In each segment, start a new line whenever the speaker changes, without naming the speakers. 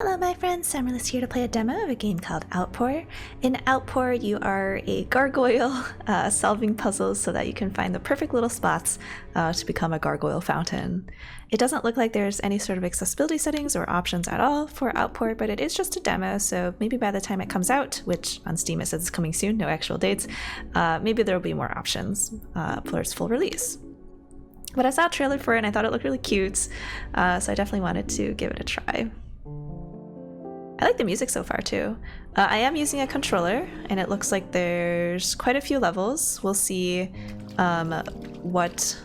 Hello my friends, SAmaryllis here to play a demo of a game called Outpour. In Outpour you are a gargoyle solving puzzles so that you can find the perfect little spots to become a gargoyle fountain. It doesn't look like there's any sort of accessibility settings or options at all for Outpour, but it is just a demo, so maybe by the time it comes out, which on Steam it says it's coming soon, no actual dates, maybe there will be more options for its full release. But I saw a trailer for it and I thought it looked really cute, so I definitely wanted to give it a try. I like the music so far too. I am using a controller and it looks like there's quite a few levels. We'll see what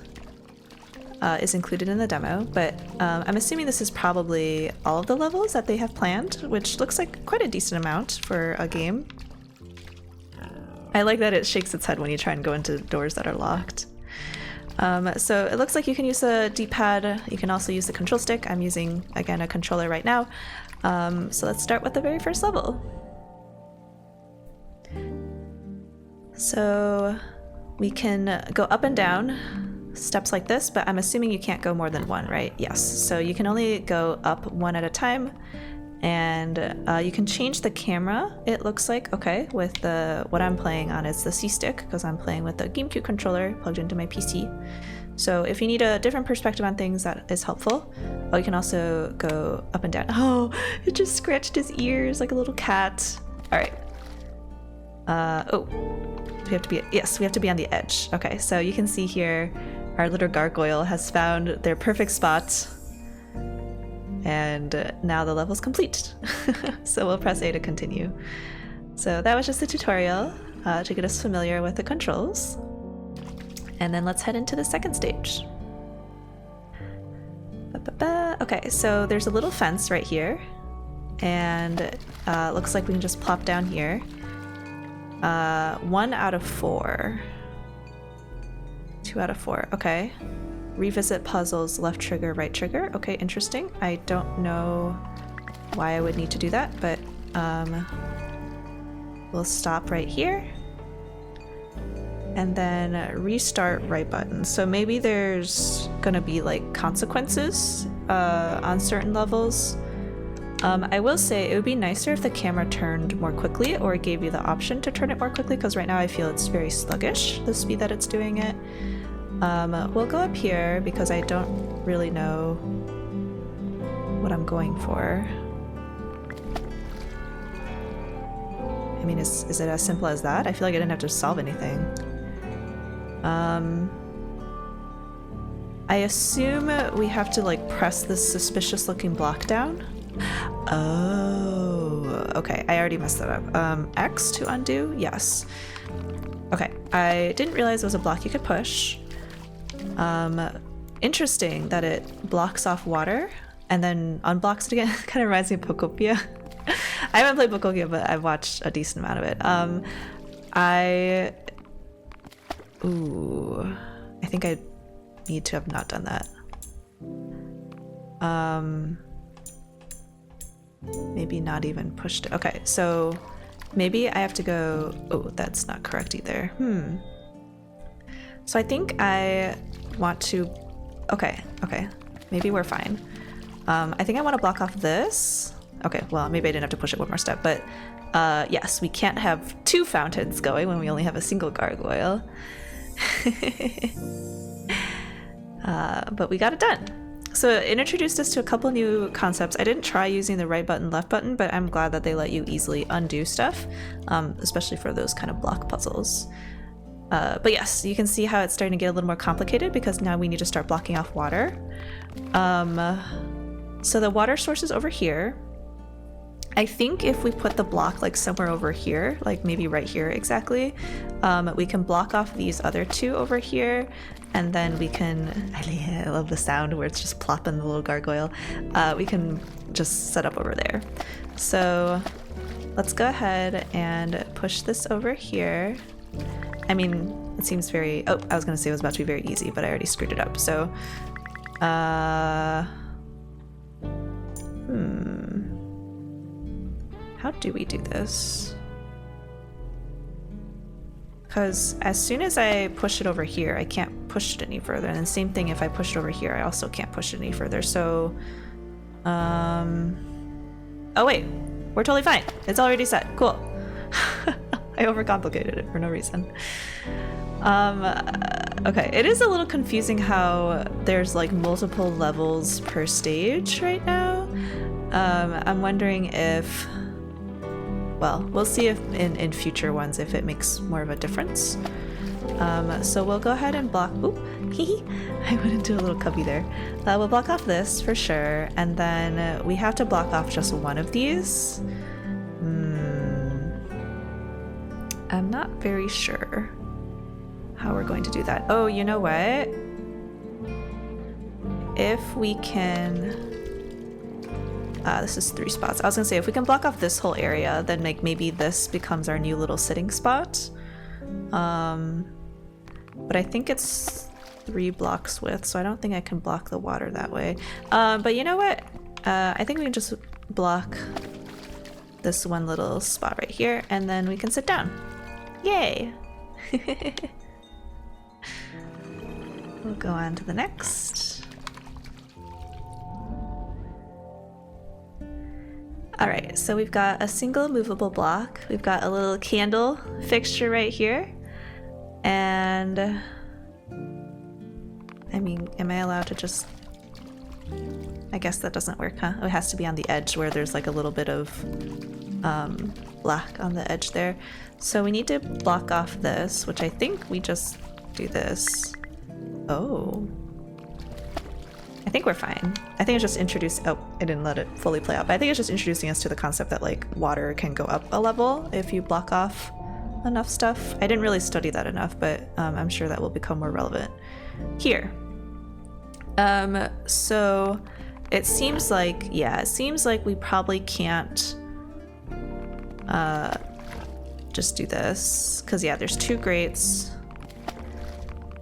is included in the demo, but I'm assuming this is probably all of the levels that they have planned, which looks like quite a decent amount for a game. I like that it shakes its head when you try and go into doors that are locked. So it looks like you can use the D-pad, you can also use the control stick. I'm using, again, a controller right now. So let's start with the very first level. So we can go up and down steps like this, but I'm assuming you can't go more than one, right? Yes, so you can only go up one at a time, and you can change the camera, it looks like. Okay, with what I'm playing on is the C-stick, because I'm playing with the GameCube controller plugged into my PC. So if you need a different perspective on things, that is helpful. Oh, you can also go up and down. Oh, it just scratched his ears like a little cat. All right. Oh, we have to be, yes, we have to be on the edge. Okay, so you can see here, our little gargoyle has found their perfect spot. And now the level's complete. So we'll press A to continue. So that was just a tutorial to get us familiar with the controls. And then let's head into the second stage. Okay, so there's a little fence right here, and looks like we can just plop down here. 1 out of 4. 2 out of 4, okay. Revisit puzzles, left trigger, right trigger. Okay, interesting. I don't know why I would need to do that, but we'll stop right here. And then restart right button. So maybe there's gonna be like consequences on certain levels. I will say it would be nicer if the camera turned more quickly, or gave you the option to turn it more quickly, because right now I feel it's very sluggish, the speed that it's doing it. We'll go up here because I don't really know what I'm going for. I mean, is it as simple as that? I feel like I didn't have to solve anything. I assume we have to like press this suspicious looking block down. Oh, okay, I already messed that up. X to undo, yes. Okay, I didn't realize it was a block you could push. Interesting that it blocks off water and then unblocks it again. Kind of reminds me of Pokopia. I haven't played Pokopia, but I've watched a decent amount of it. I think I need to have not done that. Maybe not even pushed it. Okay, so maybe I have to go, oh, that's not correct either. So I think I want to, okay, maybe we're fine. I think I want to block off this. Okay, well, maybe I didn't have to push it one more step, but yes, we can't have 2 fountains going when we only have a single gargoyle. But we got it done. So it introduced us to a couple new concepts. I didn't try using the right button, left button, but I'm glad that they let you easily undo stuff, especially for those kind of block puzzles. But yes, you can see how it's starting to get a little more complicated because now we need to start blocking off water. So the water source is over here. I think if we put the block like somewhere over here, like maybe right here exactly, we can block off these other 2 over here, and then we can, I love the sound where it's just plopping the little gargoyle, we can just set up over there. So let's go ahead and push this over here. I mean, it seems very, oh, I was gonna say it was about to be very easy, but I already screwed it up, so, how do we do this? Because as soon as I push it over here, I can't push it any further. And then same thing if I push it over here, I also can't push it any further. So Oh wait, we're totally fine. It's already set. Cool. I overcomplicated it for no reason. Okay, it is a little confusing how there's like multiple levels per stage right now. I'm wondering if, well, we'll see if in future ones if it makes more of a difference. So we'll go ahead and block, oop, I went into a little cubby there. We'll block off this for sure, and then we have to block off just one of these. I'm not very sure how we're going to do that. Oh, you know what? If we can, this is 3 spots. I was gonna say if we can block off this whole area, then maybe this becomes our new little sitting spot. But I think it's 3 blocks width, so I don't think I can block the water that way. But you know what? I think we can just block this one little spot right here, and then we can sit down. Yay! We'll go on to the next. Alright, so we've got a single movable block. We've got a little candle fixture right here. And I mean, am I allowed to just... I guess that doesn't work, huh? Oh, it has to be on the edge where there's like a little bit of black on the edge there. So we need to block off this, which I think we just do this. Oh. I think we're fine. I think it's just introduced... Oh, I didn't let it fully play out, but I think it's just introducing us to the concept that like water can go up a level if you block off enough stuff. I didn't really study that enough, but I'm sure that will become more relevant here. So it seems like, yeah, it seems like we probably can't just do this, because yeah, there's 2 grates.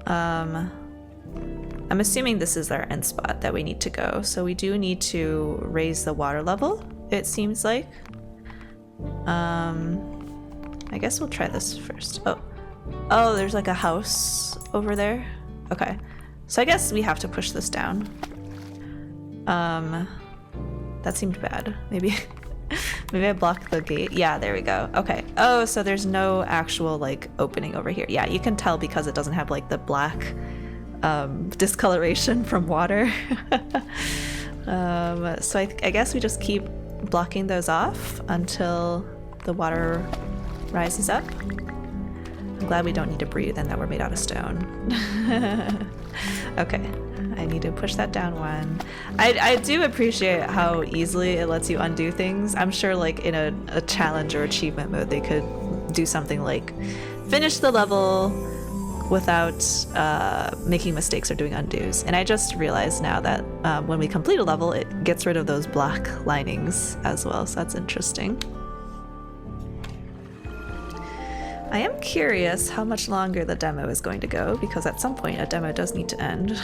I'm assuming this is our end spot that we need to go, so we do need to raise the water level, it seems like. I guess we'll try this first. Oh, there's like a house over there. Okay, so I guess we have to push this down. That seemed bad. Maybe maybe I blocked the gate. Yeah, there we go. Okay. Oh, so there's no actual like opening over here. Yeah, you can tell because it doesn't have like the black discoloration from water. So I guess we just keep blocking those off until the water rises up. I'm glad we don't need to breathe and that we're made out of stone. Okay, I need to push that down 1. I do appreciate how easily it lets you undo things. I'm sure like in a challenge or achievement mode they could do something like finish the level without making mistakes or doing undos. And I just realized now that when we complete a level, it gets rid of those black linings as well, so that's interesting. I am curious how much longer the demo is going to go, because at some point a demo does need to end.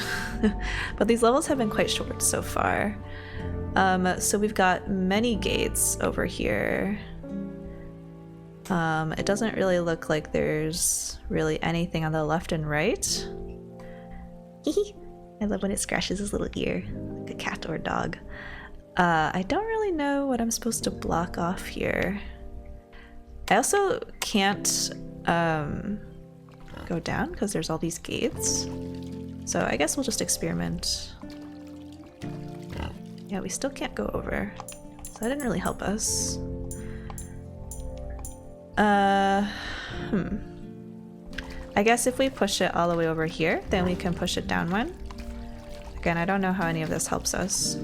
But these levels have been quite short so far. So we've got many gates over here. It doesn't really look like there's really anything on the left and right. I love when it scratches his little ear, like a cat or a dog. I don't really know what I'm supposed to block off here. I also can't go down because there's all these gates. So I guess we'll just experiment. Yeah, we still can't go over. So that didn't really help us. I guess if we push it all the way over here, then we can push it down 1. Again, I don't know how any of this helps us.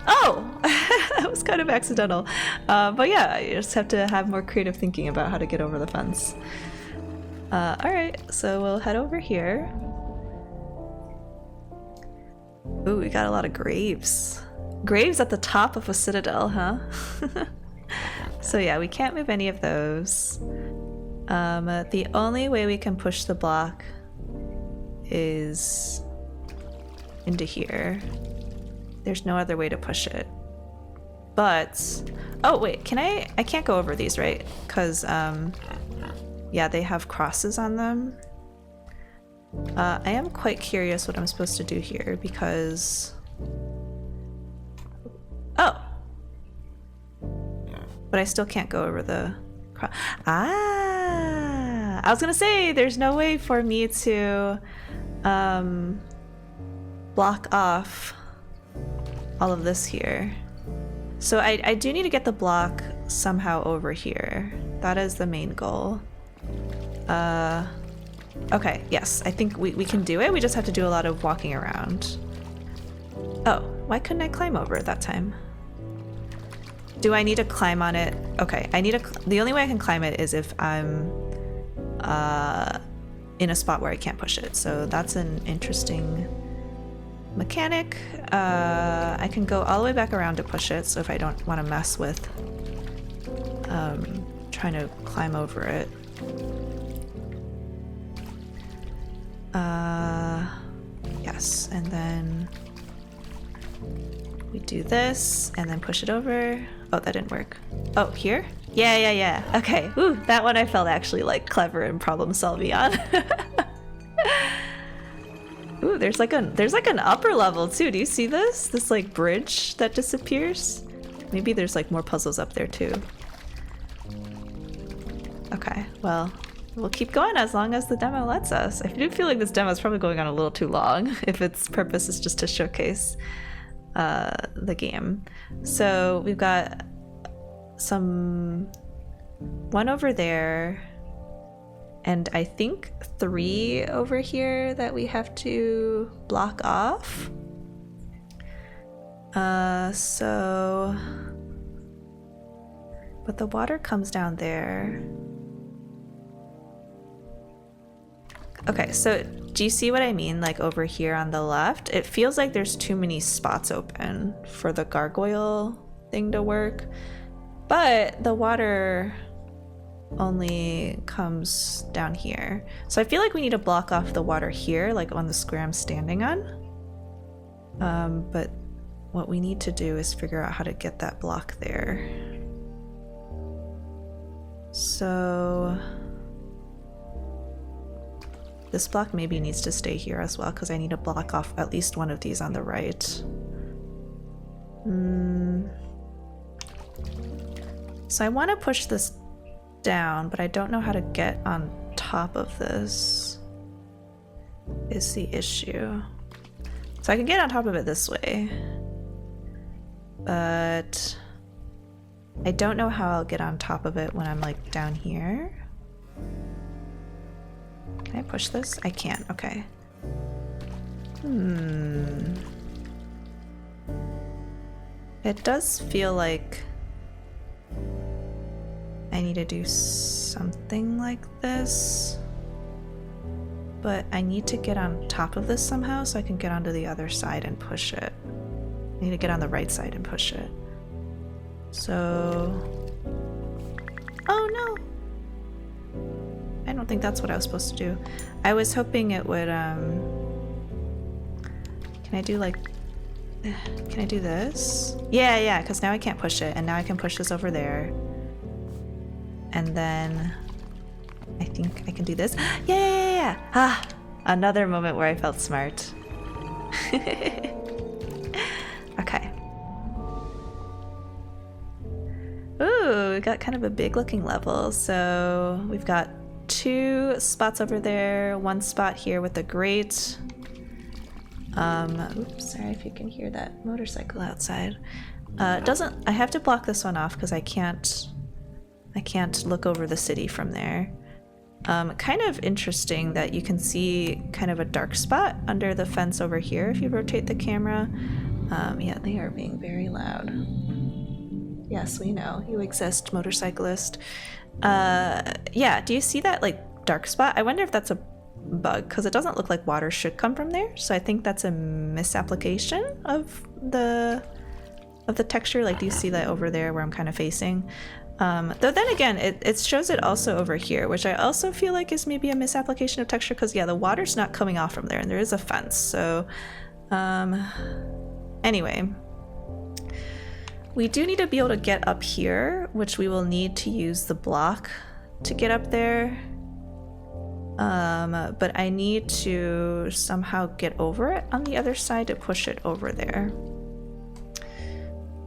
Oh! That was kind of accidental. But yeah, you just have to have more creative thinking about how to get over the fence. Alright, so we'll head over here. Ooh, we got a lot of graves. Graves at the top of a citadel, huh? So yeah, we can't move any of those. The only way we can push the block is into here. There's no other way to push it. But, oh wait, can I can't go over these, right? Because, yeah, they have crosses on them. I am quite curious what I'm supposed to do here because... Oh! But I still can't go over the... Ah! I was gonna say, there's no way for me to block off all of this here. So I do need to get the block somehow over here. That is the main goal. Okay, yes, I think we can do it. We just have to do a lot of walking around. Oh, why couldn't I climb over at that time? Do I need to climb on it? Okay, the only way I can climb it is if I'm in a spot where I can't push it. So that's an interesting mechanic. I can go all the way back around to push it, so if I don't want to mess with trying to climb over it. Yes, and then we do this and then push it over. Oh, that didn't work. Oh, here? Yeah. Okay. Ooh, that one I felt actually like clever and problem solving on. Ooh, there's like an upper level too. Do you see this? This like bridge that disappears? Maybe there's like more puzzles up there too. Okay, well, we'll keep going as long as the demo lets us. I do feel like this demo is probably going on a little too long if its purpose is just to showcase the game. So we've got one over there, and I think 3 over here that we have to block off. But the water comes down there. Okay, so do you see what I mean? Like over here on the left, it feels like there's too many spots open for the gargoyle thing to work, but the water only comes down here. So I feel like we need to block off the water here, like on the square I'm standing on. But what we need to do is figure out how to get that block there. So this block maybe needs to stay here as well, because I need to block off at least one of these on the right. So I want to push this down, but I don't know how to get on top of this is the issue. So I can get on top of it this way, but I don't know how I'll get on top of it when I'm like down here. Can I push this? I can't. Okay. It does feel like I need to do something like this, but I need to get on top of this somehow so I can get onto the other side and push it. I need to get on the right side and push it. So... Oh no! I don't think that's what I was supposed to do. I was hoping it would, Can I do like... Can I do this? Yeah, because now I can't push it, and now I can push this over there. And then... I think I can do this. Yeah! Ah! Another moment where I felt smart. Okay. Ooh, we got kind of a big looking level. So we've got 2 spots over there, 1 spot here with the grate. Oops, sorry if you can hear that motorcycle outside. I have to block this one off because I can't look over the city from there. Kind of interesting that you can see kind of a dark spot under the fence over here if you rotate the camera. Yeah, they are being very loud. Yes, we know. You exist, motorcyclist. Yeah, do you see that like dark spot? I wonder if that's a bug, because it doesn't look like water should come from there. So I think that's a misapplication of the texture. Like, do you see that over there where I'm kind of facing? Though then again, it shows it also over here, which I also feel like is maybe a misapplication of texture, because yeah, the water's not coming off from there and there is a fence. So anyway, we do need to be able to get up here, which we will need to use the block to get up there. But I need to somehow get over it on the other side to push it over there.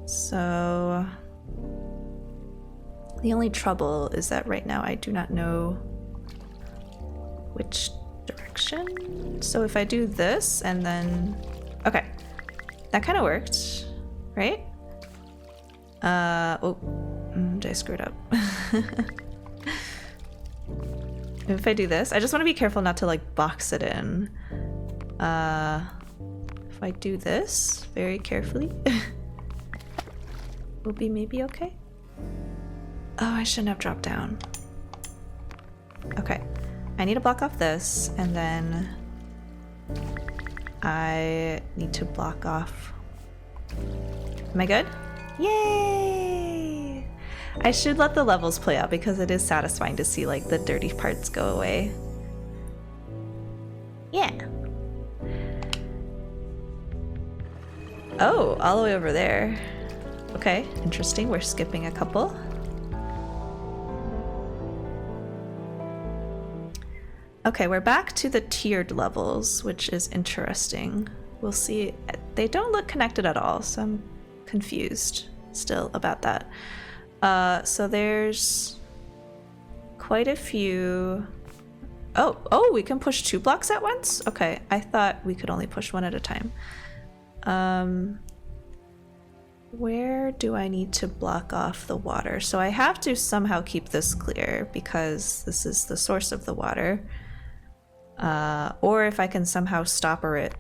So the only trouble is that right now I do not know which direction. So if I do this and then, okay, that kind of worked, right? Oh, I screwed up. If I do this, I just want to be careful not to like box it in. If I do this very carefully, we'll be maybe okay. Oh, I shouldn't have dropped down. Okay, I need to block off this, and then I need to block off. Am I good? Yay! I should let the levels play out because it is satisfying to see like the dirty parts go away. Yeah. Oh, all the way over there. Okay, interesting. We're skipping a couple. Okay, we're back to the tiered levels, which is interesting. We'll see. They don't look connected at all, so I'm confused still about that. So there's quite a few. Oh, we can push 2 blocks at once? Okay, I thought we could only push 1 at a time. Where do I need to block off the water? So I have to somehow keep this clear because this is the source of the water. Or if I can somehow stopper it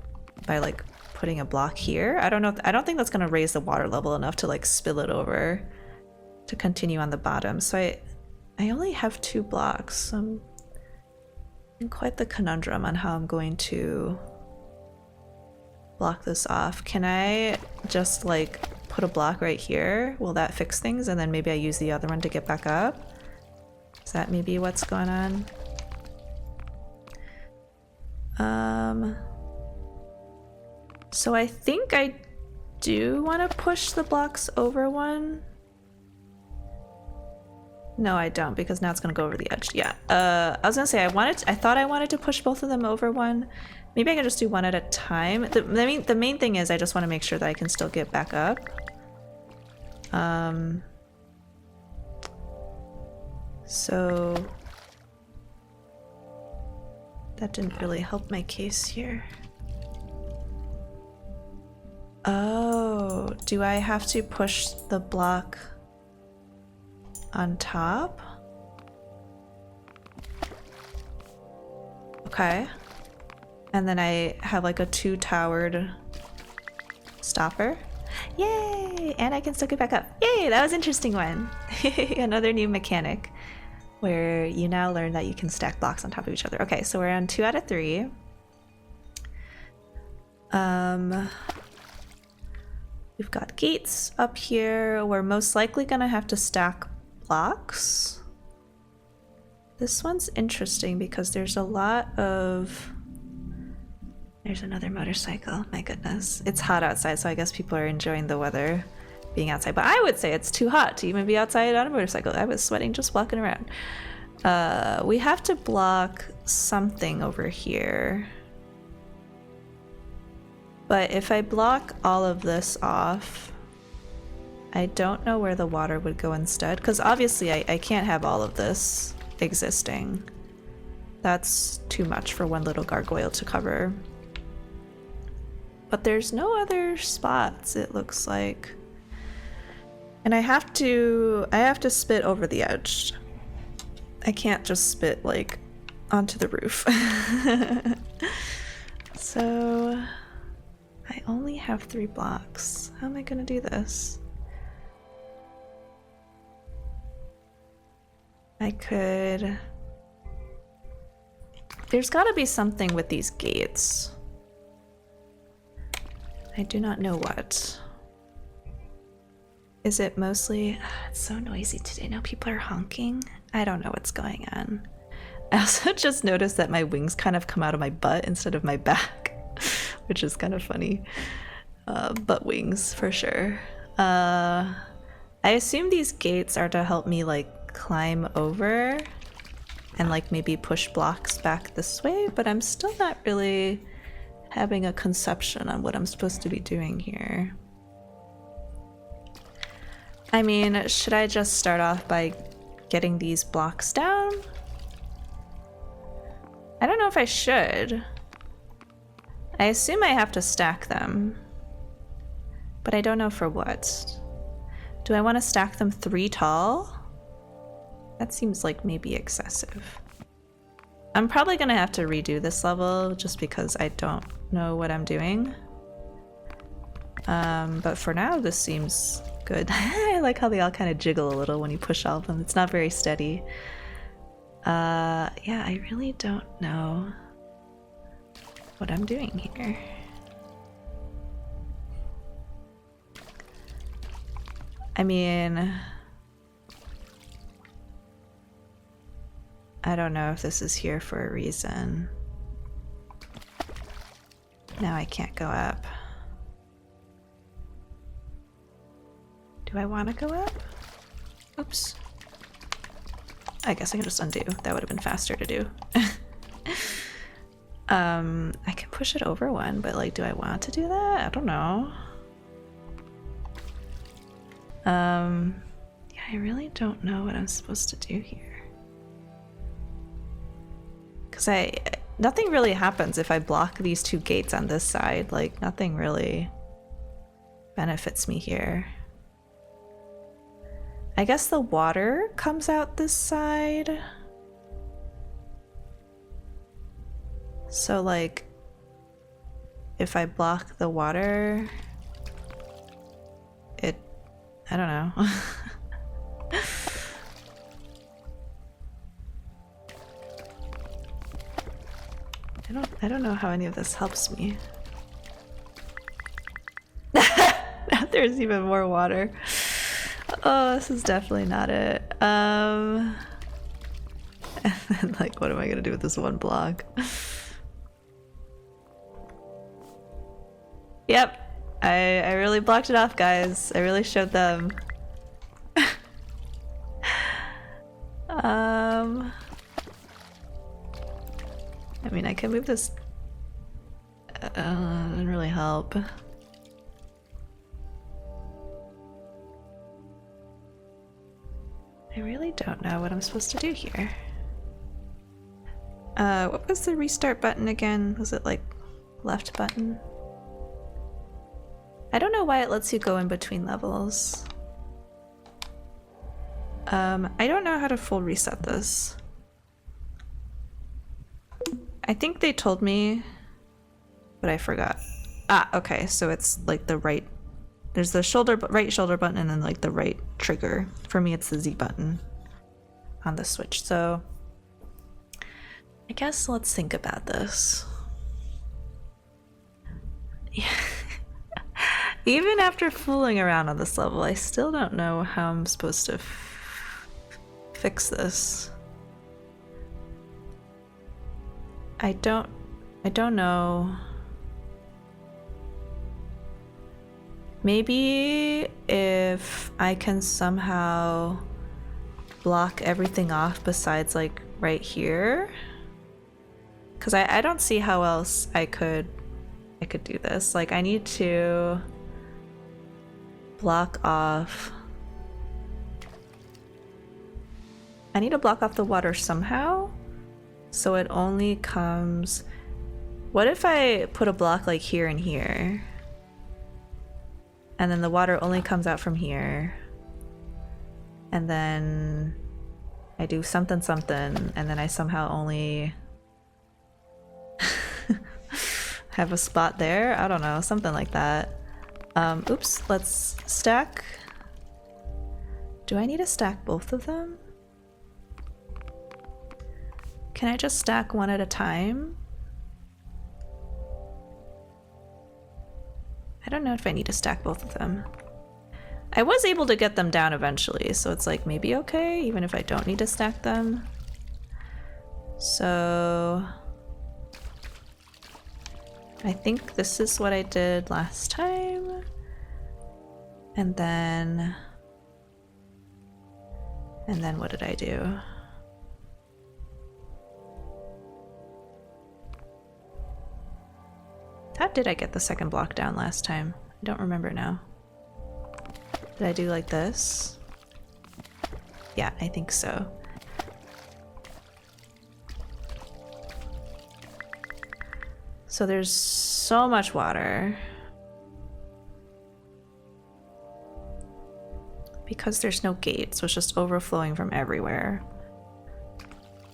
by like putting a block here. I don't know. I don't think that's going to raise the water level enough to like spill it over to continue on the bottom. So I only have 2 blocks. I'm in quite the conundrum on how I'm going to block this off. Can I just like put a block right here? Will that fix things? And then maybe I use the other one to get back up? Is that maybe what's going on? So I think I do want to push the blocks over one. No, I don't, because now it's gonna go over the edge. Yeah. I was gonna say I thought I wanted to push both of them over one. Maybe I can just do one at a time. The main thing is I just want to make sure that I can still get back up. So that didn't really help my case here. Oh, do I have to push the block on top? Okay. And then I have like a 2-towered stopper. Yay! And I can still get back up. Yay! That was an interesting one. Another new mechanic where you now learn that you can stack blocks on top of each other. Okay, so we're on 2 out of 3. We've got gates up here. We're most likely gonna have to stack blocks. This one's interesting because there's a lot of... There's another motorcycle. My goodness. It's hot outside, so I guess people are enjoying the weather being outside. But I would say it's too hot to even be outside on a motorcycle. I was sweating just walking around. We have to block something over here. But if I block all of this off, I don't know where the water would go instead. Because obviously I can't have all of this existing. That's too much for one little gargoyle to cover. But there's no other spots, it looks like. And I have to spit over the edge. I can't just spit like onto the roof. So I only have 3 blocks. How am I gonna do this? I could... There's gotta be something with these gates. I do not know what. Is it mostly... It's so noisy today. Now people are honking. I don't know what's going on. I also just noticed that my wings kind of come out of my butt instead of my back, which is kind of funny. Butt wings, for sure. I assume these gates are to help me, like, climb over. and like maybe push blocks back this way, but I'm still not really having a conception on what I'm supposed to be doing here. I mean, should I just start off by getting these blocks down? I don't know if I should. I assume I have to stack them, but I don't know for what. Do I want to stack them 3 tall? That seems like maybe excessive. I'm probably gonna have to redo this level just because I don't know what I'm doing. But for now, this seems good. I like how they all kind of jiggle a little when you push all of them. It's not very steady. Yeah, I really don't know what I'm doing here. I mean, I don't know if this is here for a reason. Now I can't go up. Do I want to go up? Oops. I guess I can just undo. That would have been faster to do. I can push it over one, but like, do I want to do that? I don't know. Yeah, I really don't know what I'm supposed to do here. Because nothing really happens if I block these 2 gates on this side. Like, nothing really benefits me here. I guess the water comes out this side. So like, if I block the water, I don't know. I don't know how any of this helps me. There's even more water. Oh, this is definitely not it. And then, like, what am I gonna do with this one block? Yep, I really blocked it off, guys. I really showed them. I mean, I can move this. Doesn't really help. I really don't know what I'm supposed to do here. What was the restart button again? Was it like left button? I don't know why it lets you go in between levels. I don't know how to full reset this. I think they told me, but I forgot. Ah, okay, so it's like the right, there's the right shoulder button and then like the right trigger. For me, it's the Z button on the Switch. So I guess let's think about this. Yeah. Even after fooling around on this level, I still don't know how I'm supposed to fix this. I don't know. Maybe if I can somehow block everything off besides like right here, because I don't see how else I could do this. Like, I need to block off. I need to block off the water somehow, so it only comes. What if I put a block like here and here? And then the water only comes out from here. And then I do something, and then I somehow only have a spot there? I don't know, something like that. Oops, let's stack. Do I need to stack both of them? Can I just stack one at a time? I don't know if I need to stack both of them. I was able to get them down eventually, so it's like maybe okay, even if I don't need to stack them. So I think this is what I did last time. And then what did I do? How did I get the second block down last time? I don't remember now. Did I do like this? Yeah, I think so. So there's so much water. Because there's no gate, so it's just overflowing from everywhere.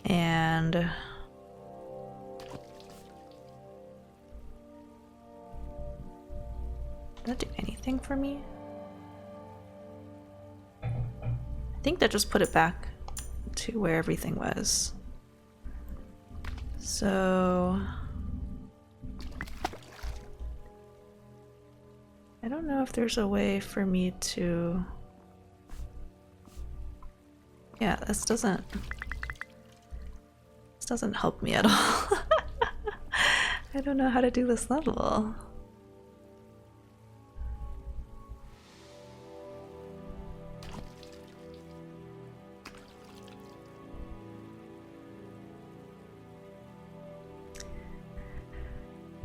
And did that do anything for me? I think that just put it back to where everything was. So I don't know if there's a way for me to... Yeah, this doesn't help me at all. I don't know how to do this level.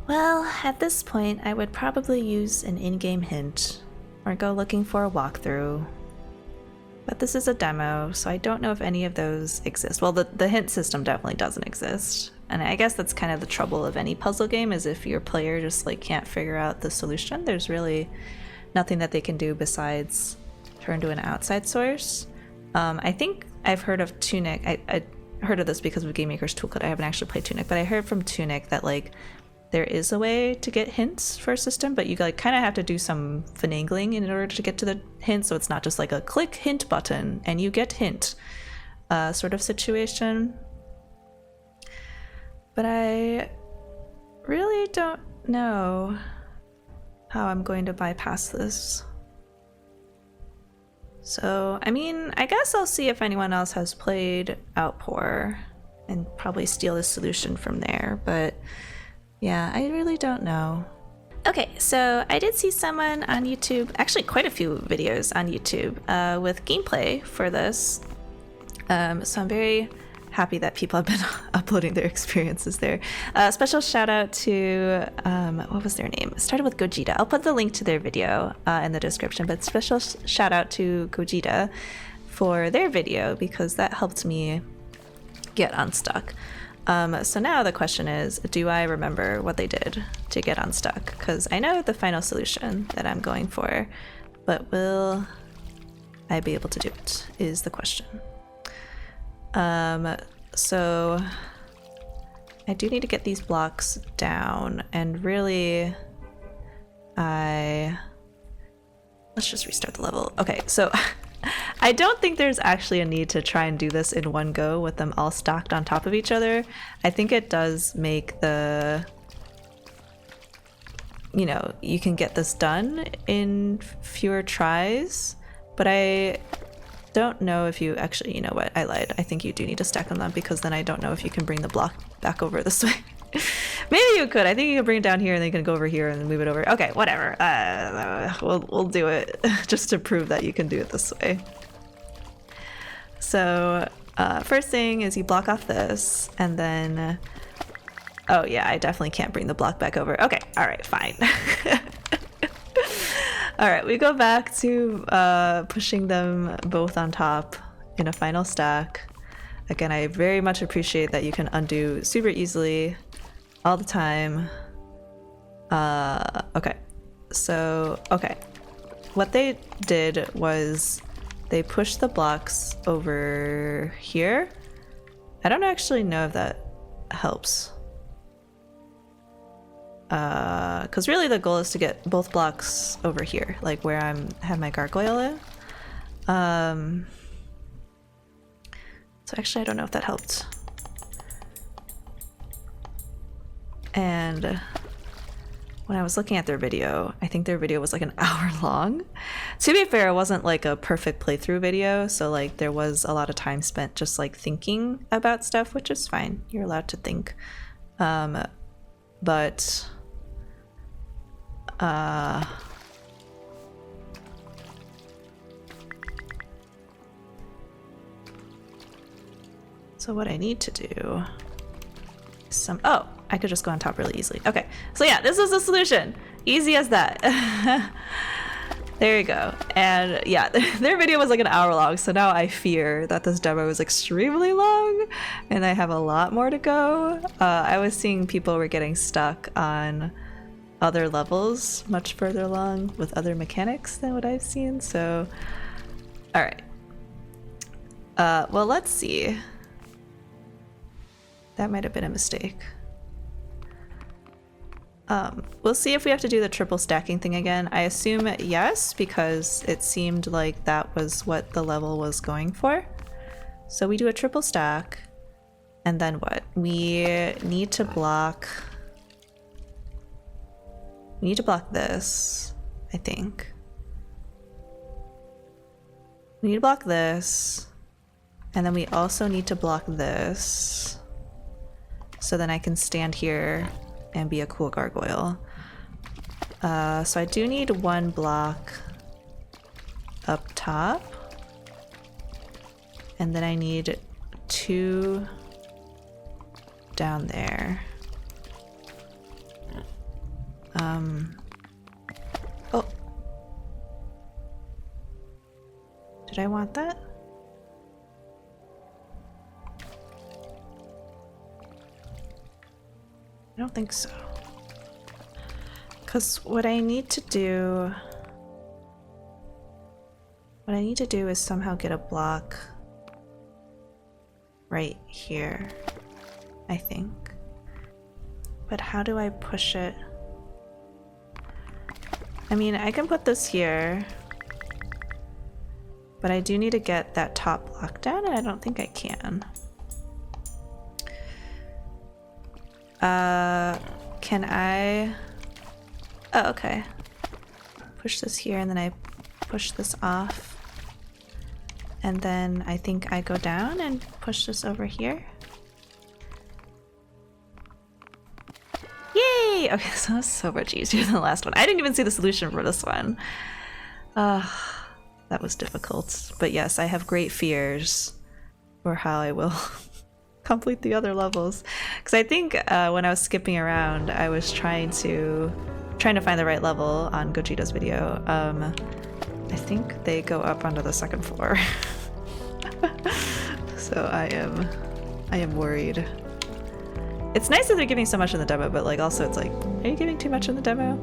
Well, at this point, I would probably use an in-game hint or go looking for a walkthrough. But this is a demo, so I don't know if any of those exist. Well, the hint system definitely doesn't exist. And I guess that's kind of the trouble of any puzzle game, is if your player just like can't figure out the solution, there's really nothing that they can do besides turn to an outside source. I think I've heard of Tunic. I heard of this because of Game Maker's Toolkit. I haven't actually played Tunic, but I heard from Tunic that like there is a way to get hints for a system, but you like kind of have to do some finagling in order to get to the hint, so it's not just like a click hint button and you get hint sort of situation. But I really don't know how I'm going to bypass this. So, I mean, I guess I'll see if anyone else has played Outpour and probably steal the solution from there, but yeah, I really don't know. Okay, so I did see someone on YouTube, actually quite a few videos on YouTube with gameplay for this. So I'm very happy that people have been uploading their experiences there. Special shout out to, what was their name? It started with Gogeta. I'll put the link to their video in the description, but special shout out to Gogeta for their video because that helped me get unstuck. So now the question is, do I remember what they did to get unstuck? Because I know the final solution that I'm going for, but will I be able to do it is the question. So I do need to get these blocks down, and really let's just restart the level. Okay, so I don't think there's actually a need to try and do this in one go with them all stacked on top of each other. I think it does make the, you know, you can get this done in fewer tries, but I don't know if you actually, you know what, I lied. I think you do need to stack them up because then I don't know if you can bring the block back over this way. Maybe you could. I think you can bring it down here and then you can go over here and then move it over. Okay, whatever. We'll do it just to prove that you can do it this way. So first thing is you block off this and then, oh yeah, I definitely can't bring the block back over. Okay, all right, fine. All right, we go back to pushing them both on top in a final stack. Again, I very much appreciate that you can undo super easily all the time. Okay, so, okay. What they did was they pushed the blocks over here. I don't actually know if that helps. Because really the goal is to get both blocks over here, like where I have my gargoyle in. So actually I don't know if that helped. And when I was looking at their video, I think their video was like an hour long. To be fair, it wasn't like a perfect playthrough video, so like there was a lot of time spent just like thinking about stuff, which is fine. You're allowed to think. But so what I need to do is oh, I could just go on top really easily. Okay, so So yeah, this was the solution. Easy as that. There you go. And yeah, their video was like an hour long, so now I fear that this demo is extremely long and I have a lot more to go. I was seeing people were getting stuck on other levels much further along with other mechanics than what I've seen, so alright. Well, let's see. That might have been a mistake. We'll see if we have to do the triple stacking thing again. I assume yes, because it seemed like that was what the level was going for. So we do a triple stack, and then what? We need to block... We need to block this, I think. We need to block this, and then we also need to block this, so then I can stand here and be a cool gargoyle. So I do need one block up top, and then I need 2 down there. Oh. Did I want that? I don't think so. Because what I need to do is somehow get a block right here, I think. But how do I push it? I mean, I can put this here, but I do need to get that top block down, and I don't think I can. Can I... Oh, okay. Push this here, and then I push this off. And then I think I go down and push this over here. Yay! Okay, so that's so much easier than the last one. I didn't even see the solution for this one. That was difficult. But yes, I have great fears for how I will complete the other levels. Because I think when I was skipping around, I was trying to find the right level on Gogeta's video. I think they go up onto the 2nd floor. So I am worried. It's nice that they're giving so much in the demo, but like also it's like, are you giving too much in the demo?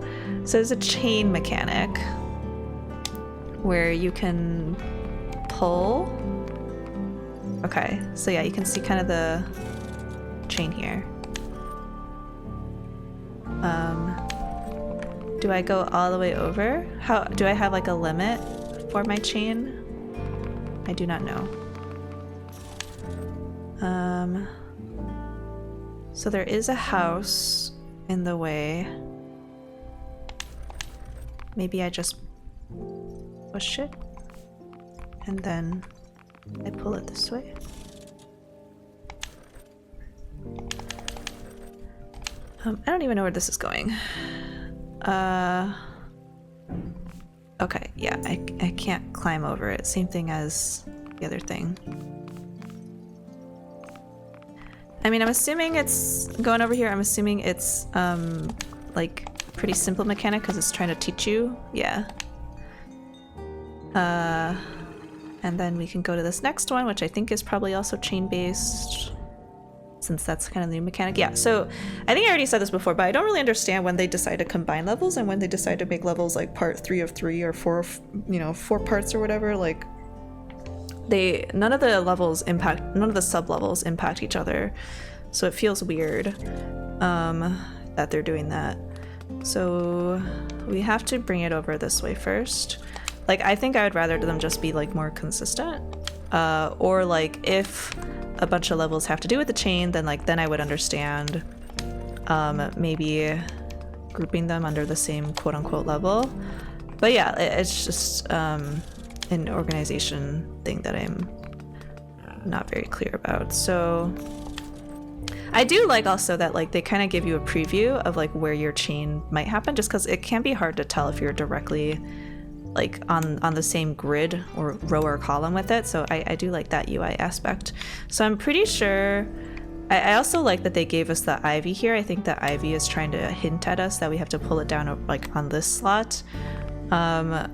So there's a chain mechanic where you can pull. Okay, so yeah, you can see kind of the chain here. Do I go all the way over? How do I have like a limit for my chain? I do not know. So there is a house in the way. Maybe I just push it and then I pull it this way. I don't even know where this is going. Okay, yeah, I can't climb over it. Same thing as the other thing. I mean, I'm assuming it's going over here. I'm assuming it's like pretty simple mechanic because it's trying to teach you. Yeah. And then we can go to this next one, which I think is probably also chain-based, since that's kind of the new mechanic. Yeah, so I think I already said this before, but I don't really understand when they decide to combine levels and when they decide to make levels like part 3 of 3 or 4, 4 parts or whatever. Like, none of the sub-levels impact each other, so it feels weird that they're doing that. So we have to bring it over this way first. Like, I think I would rather them just be like more consistent, or like if a bunch of levels have to do with the chain, then I would understand maybe grouping them under the same quote-unquote level. But yeah, it's just an organization thing that I'm not very clear about. So I do like also that like they kind of give you a preview of like where your chain might happen, just because it can be hard to tell if you're directly like on the same grid or row or column with it. So I do like that UI aspect. So I'm pretty sure I also like that they gave us the ivy here. I think the ivy is trying to hint at us that we have to pull it down like on this slot. I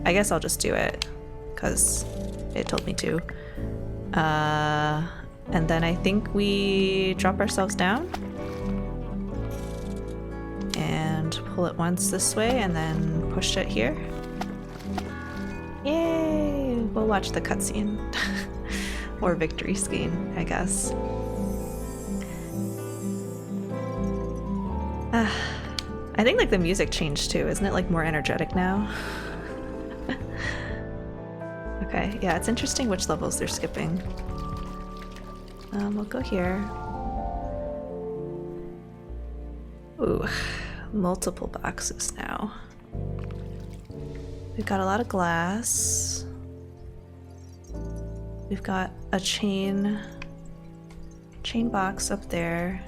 guess I'll just do it because it told me to. And then I think we drop ourselves down and pull it once this way and then push it here. Yay! We'll watch the cutscene. Or victory scene, I guess. I think like the music changed too, isn't it like more energetic now? Okay, yeah, it's interesting which levels they're skipping. We'll go here. Ooh, multiple boxes now. We've got a lot of glass. We've got a chain box up there.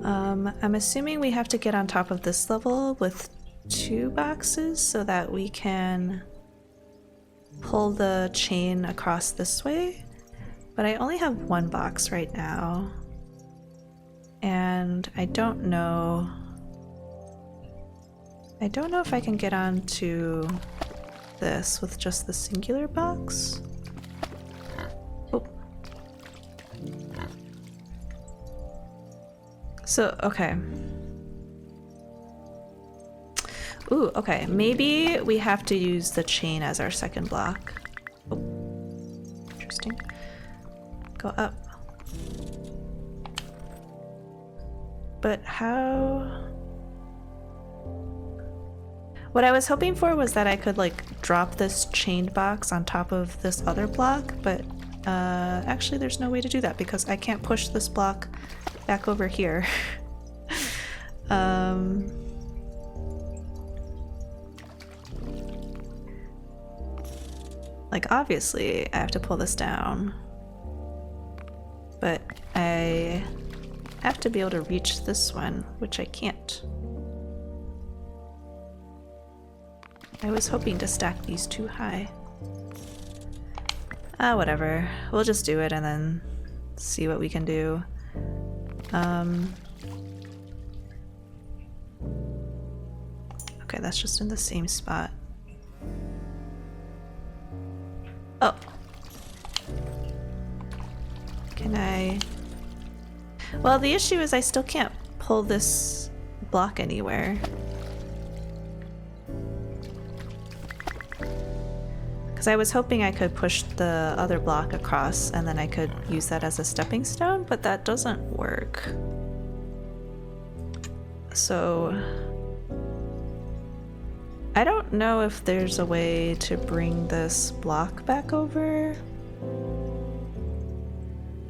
I'm assuming we have to get on top of this level with 2 boxes so that we can pull the chain across this way. But I only have 1 box right now. And I don't know if I can get onto this with just the singular box. Oh. So, okay. Ooh, okay. Maybe we have to use the chain as our second block. Oh. Interesting. Go up. But how... What I was hoping for was that I could like drop this chained box on top of this other block, but actually there's no way to do that because I can't push this block back over here. Like obviously I have to pull this down, but I have to be able to reach this one, which I can't. I was hoping to stack these 2 high. Whatever. We'll just do it and then see what we can do. Okay, that's just in the same spot. Oh. Can I... Well, the issue is I still can't pull this block anywhere. Because I was hoping I could push the other block across and then I could use that as a stepping stone, but that doesn't work. So I don't know if there's a way to bring this block back over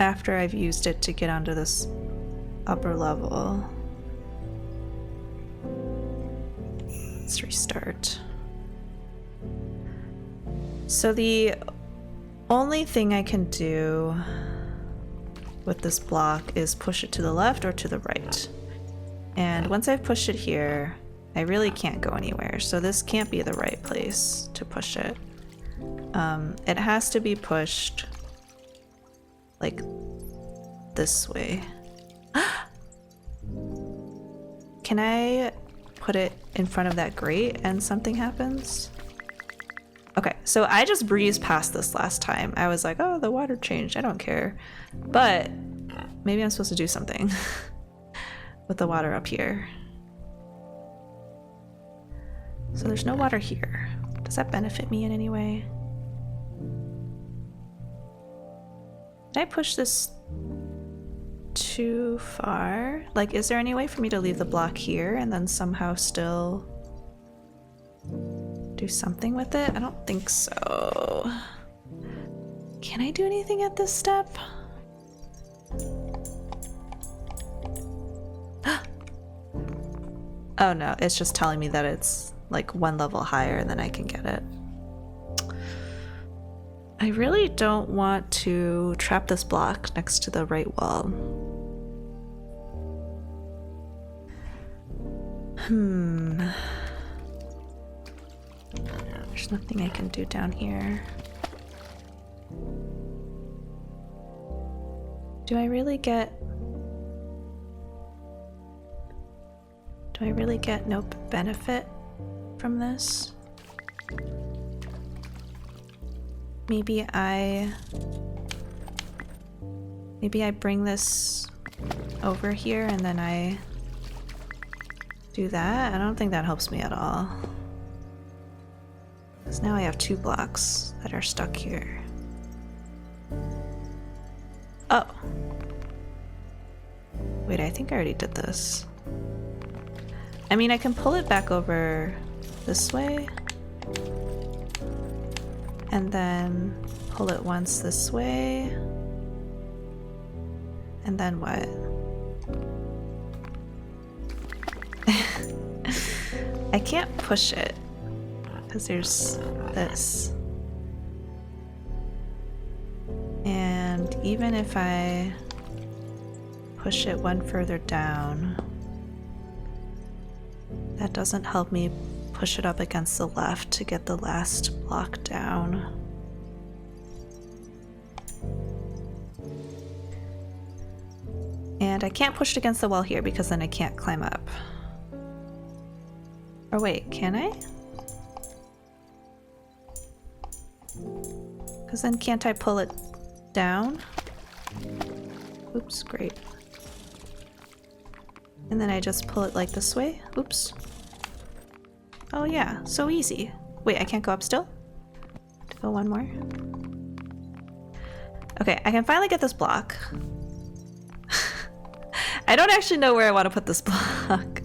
after I've used it to get onto this upper level. Let's restart. So the only thing I can do with this block is push it to the left or to the right. And once I've pushed it here, I really can't go anywhere. So this can't be the right place to push it. It has to be pushed like this way. Can I put it in front of that grate and something happens? Okay, so I just breezed past this last time. I was like, oh, the water changed. I don't care. But maybe I'm supposed to do something with the water up here. So there's no water here. Does that benefit me in any way? Did I push this too far? Like, is there any way for me to leave the block here and then somehow still do something with it? I don't think so. Can I do anything at this step? Oh no, it's just telling me that it's like 1 level higher and then I can get it. I really don't want to trap this block next to the right wall. There's nothing I can do down here. Do I really get no benefit from this? Maybe I bring this over here and then I do that? I don't think that helps me at all. Because now I have 2 blocks that are stuck here. Oh. Wait, I think I already did this. I mean, I can pull it back over this way. And then pull it once this way. And then what? I can't push it because there's this. And even if I push it one further down, that doesn't help me push it up against the left to get the last block down. And I can't push it against the wall here because then I can't climb up. Or wait, can I? Because then can't I pull it down? Oops, great. And then I just pull it like this way? Oops. Oh yeah, so easy. Wait, I can't go up still? Go one more. Okay, I can finally get this block. I don't actually know where I want to put this block.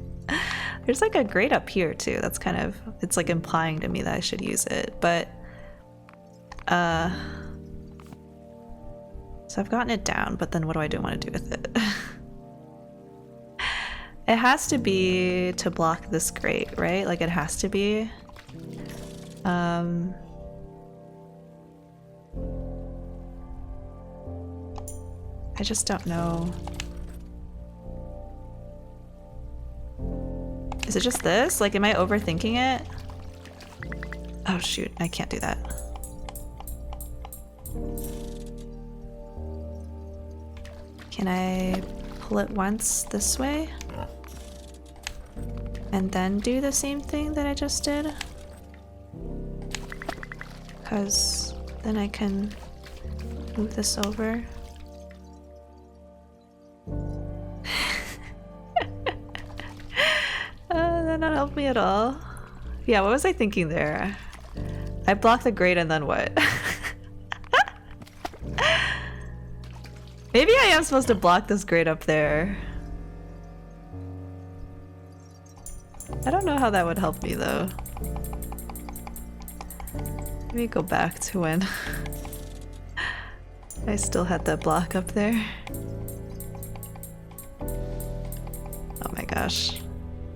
There's like a grate up here too. That's kind of, it's like implying to me that I should use it, but so I've gotten it down, but then what do I want to do with it? It has to be to block this grate, right? Like it has to be. I just don't know. Is it just this? Like, am I overthinking it? Oh shoot, I can't do that. Can I pull it once this way? And then do the same thing that I just did? Because then I can move this over. That not help me at all. Yeah, what was I thinking there? I blocked the grate and then what? Maybe I am supposed to block this grate up there. I don't know how that would help me though. Let me go back to when I still had that block up there. Oh my gosh.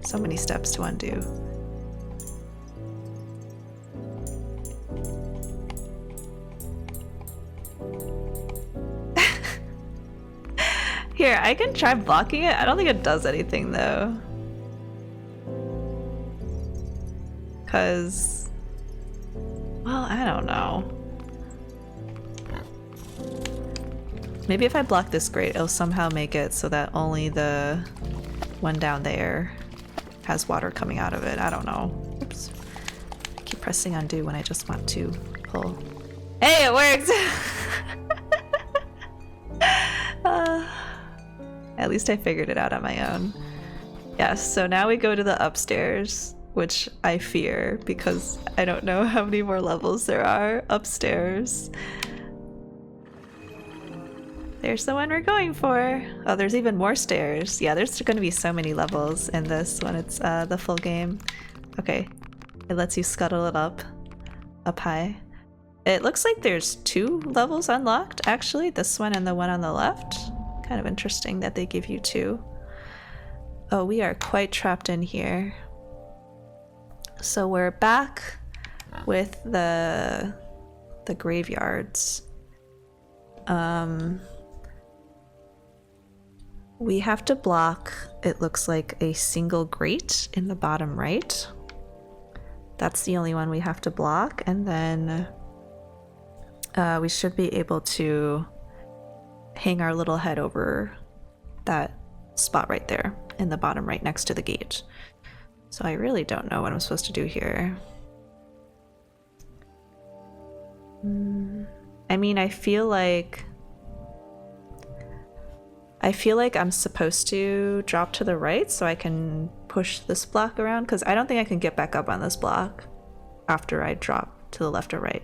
So many steps to undo. Here, I can try blocking it. I don't think it does anything though. Cause, well, I don't know. Maybe if I block this grate, it'll somehow make it so that only the one down there has water coming out of it. I don't know. Oops. I keep pressing undo when I just want to pull. Hey, it worked! At least I figured it out on my own. Yes, so now we go to the upstairs, which I fear because I don't know how many more levels there are upstairs. There's the one we're going for. Oh, there's even more stairs. Yeah, there's going to be so many levels in this when it's the full game. Okay, it lets you scuttle it up high. It looks like there's 2 levels unlocked, actually. This one and the one on the left. Kind of interesting that they give you 2. Oh, we are quite trapped in here. So we're back with the graveyards. We have to block, it looks like, a single grate in the bottom right. That's the only one we have to block, and then we should be able to hang our little head over that spot right there in the bottom right next to the gate. So I really don't know what I'm supposed to do here. I mean, I feel like I'm supposed to drop to the right so I can push this block around, because I don't think I can get back up on this block after I drop to the left or right.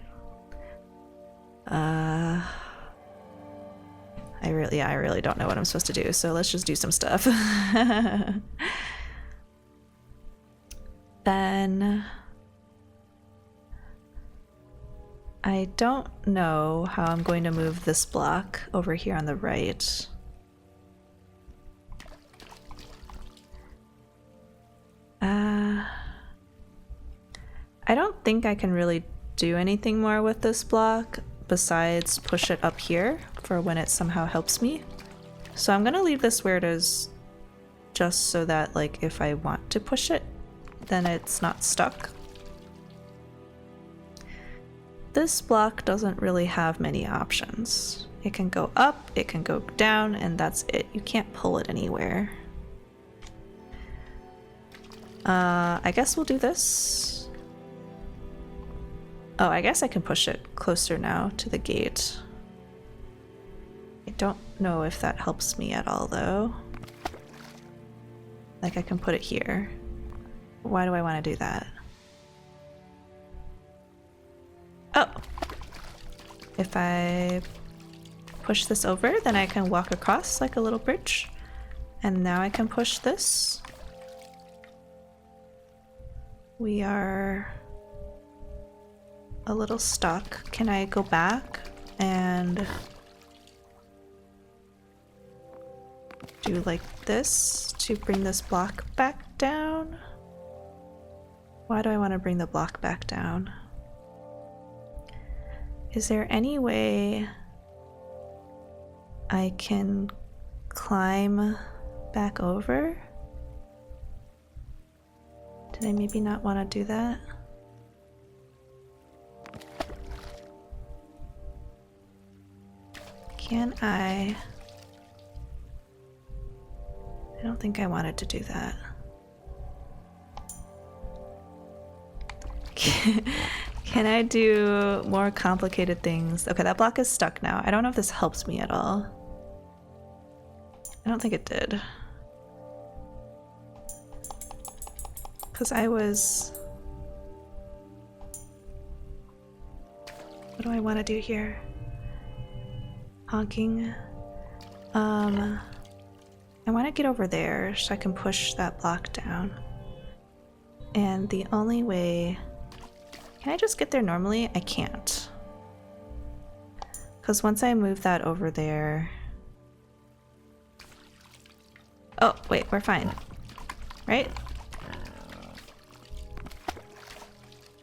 I really don't know what I'm supposed to do, so let's just do some stuff. Then I don't know how I'm going to move this block over here on the right. I don't think I can really do anything more with this block besides push it up here for when it somehow helps me. So I'm gonna leave this where it is, just so that like if I want to push it, then it's not stuck. This block doesn't really have many options. It can go up, it can go down, and that's it. You can't pull it anywhere. I guess we'll do this. Oh, I guess I can push it closer now to the gate. I don't know if that helps me at all, though. Like, I can put it here. Why do I want to do that? Oh! If I push this over, then I can walk across like a little bridge. And now I can push this. We are a little stuck. Can I go back and do like this to bring this block back down? Why do I want to bring the block back down? Is there any way I can climb back over? Did I maybe not want to do that? Can I don't think I wanted to do that. Can I do more complicated things? Okay, that block is stuck now. I don't know if this helps me at all. I don't think it did. Because I was... What do I want to do here? Honking. I want to get over there so I can push that block down. And the only way... Can I just get there normally? I can't. Because once I move that over there... Oh, wait, we're fine. Right?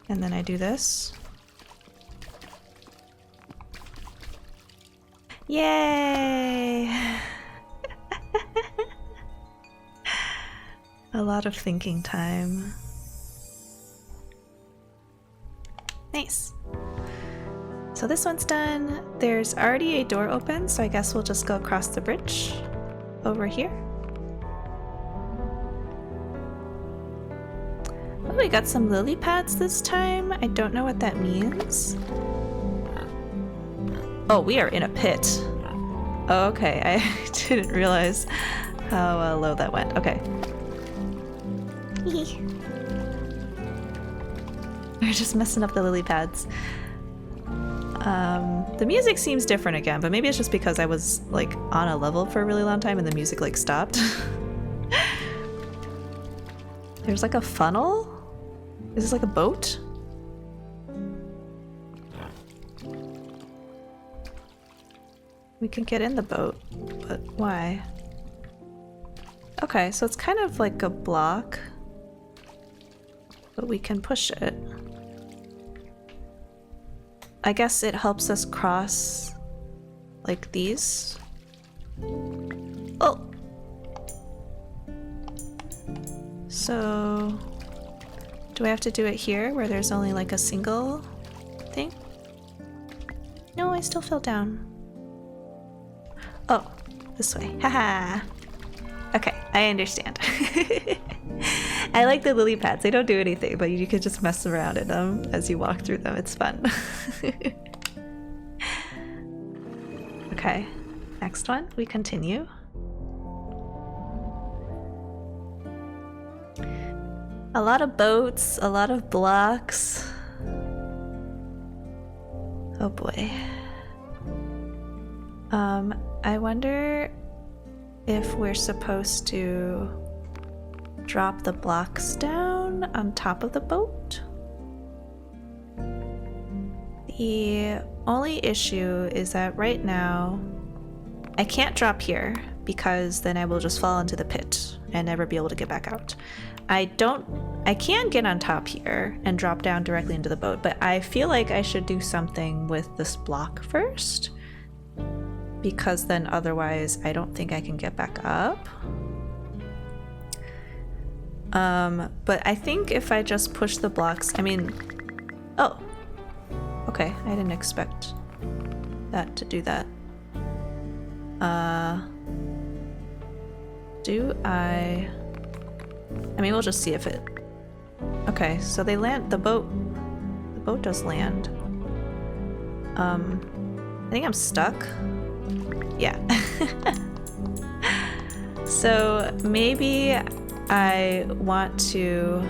And then I do this. Yay! A lot of thinking time. Nice. So this one's done. There's already a door open, so I guess we'll just go across the bridge over here. Oh, we got some lily pads this time. I don't know what that means. Oh, we are in a pit. Oh, okay, I didn't realize how low that went. Okay. We're just messing up the lily pads. The music seems different again, but maybe it's just because I was like on a level for a really long time and the music like stopped. There's like a funnel? Is this like a boat? We can get in the boat, but why? Okay, so it's kind of like a block, but we can push it. I guess it helps us cross like these. Oh! So, do I have to do it here where there's only like a single thing? No, I still fell down. Oh, this way. Haha. Okay, I understand. I like the lily pads. They don't do anything, but you can just mess around in them as you walk through them. It's fun. Okay, next one, we continue. A lot of boats, a lot of blocks. Oh boy. I wonder if we're supposed to drop the blocks down on top of the boat. The only issue is that right now I can't drop here because then I will just fall into the pit and never be able to get back out. I can get on top here and drop down directly into the boat, but I feel like I should do something with this block first, because then otherwise I don't think I can get back up. But I think if I just push the blocks, oh, okay, I didn't expect that to do that. We'll just see if it... Okay, so they land, the boat does land. I think I'm stuck. Yeah. So maybe I want to...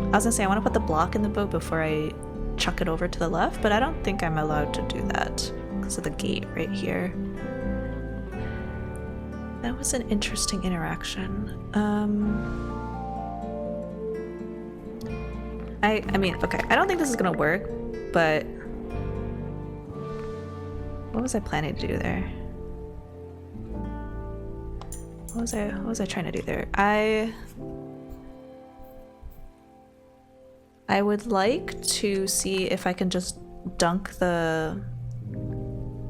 I was gonna say I want to put the block in the boat before I chuck it over to the left, but I don't think I'm allowed to do that because of the gate right here. That was an interesting interaction. Okay, I don't think this is gonna work, but what was I planning to do there? What was I trying to do there? I would like to see if I can just dunk the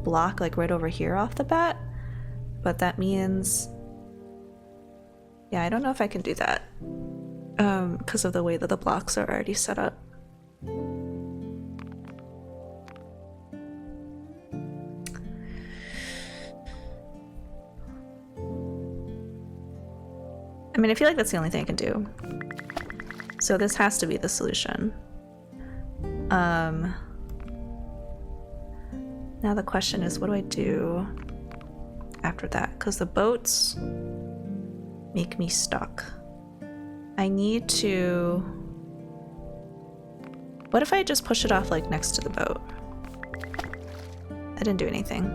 block like right over here off the bat, but that means, yeah, I don't know if I can do that because of the way that the blocks are already set up. I feel like that's the only thing I can do. So this has to be the solution. Now the question is, what do I do after that? Because the boats make me stuck. I need to... What if I just push it off like next to the boat? I didn't do anything.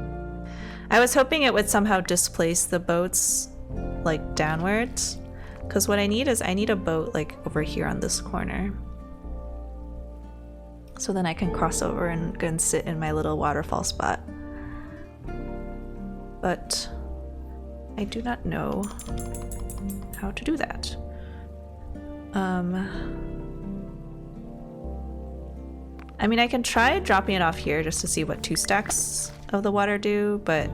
I was hoping it would somehow displace the boats like downwards. Because what I need is I need a boat like over here on this corner. So then I can cross over and go and sit in my little waterfall spot. But I do not know how to do that. I can try dropping it off here just to see what 2 stacks of the water do, but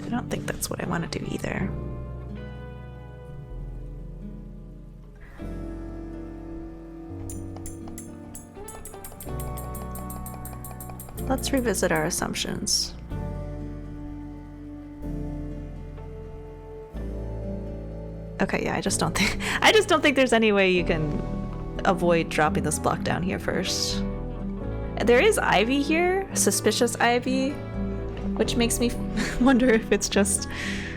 I don't think that's what I want to do either. Let's revisit our assumptions. Okay, yeah, I just don't think there's any way you can avoid dropping this block down here first. There is ivy here, suspicious ivy, which makes me wonder if it's just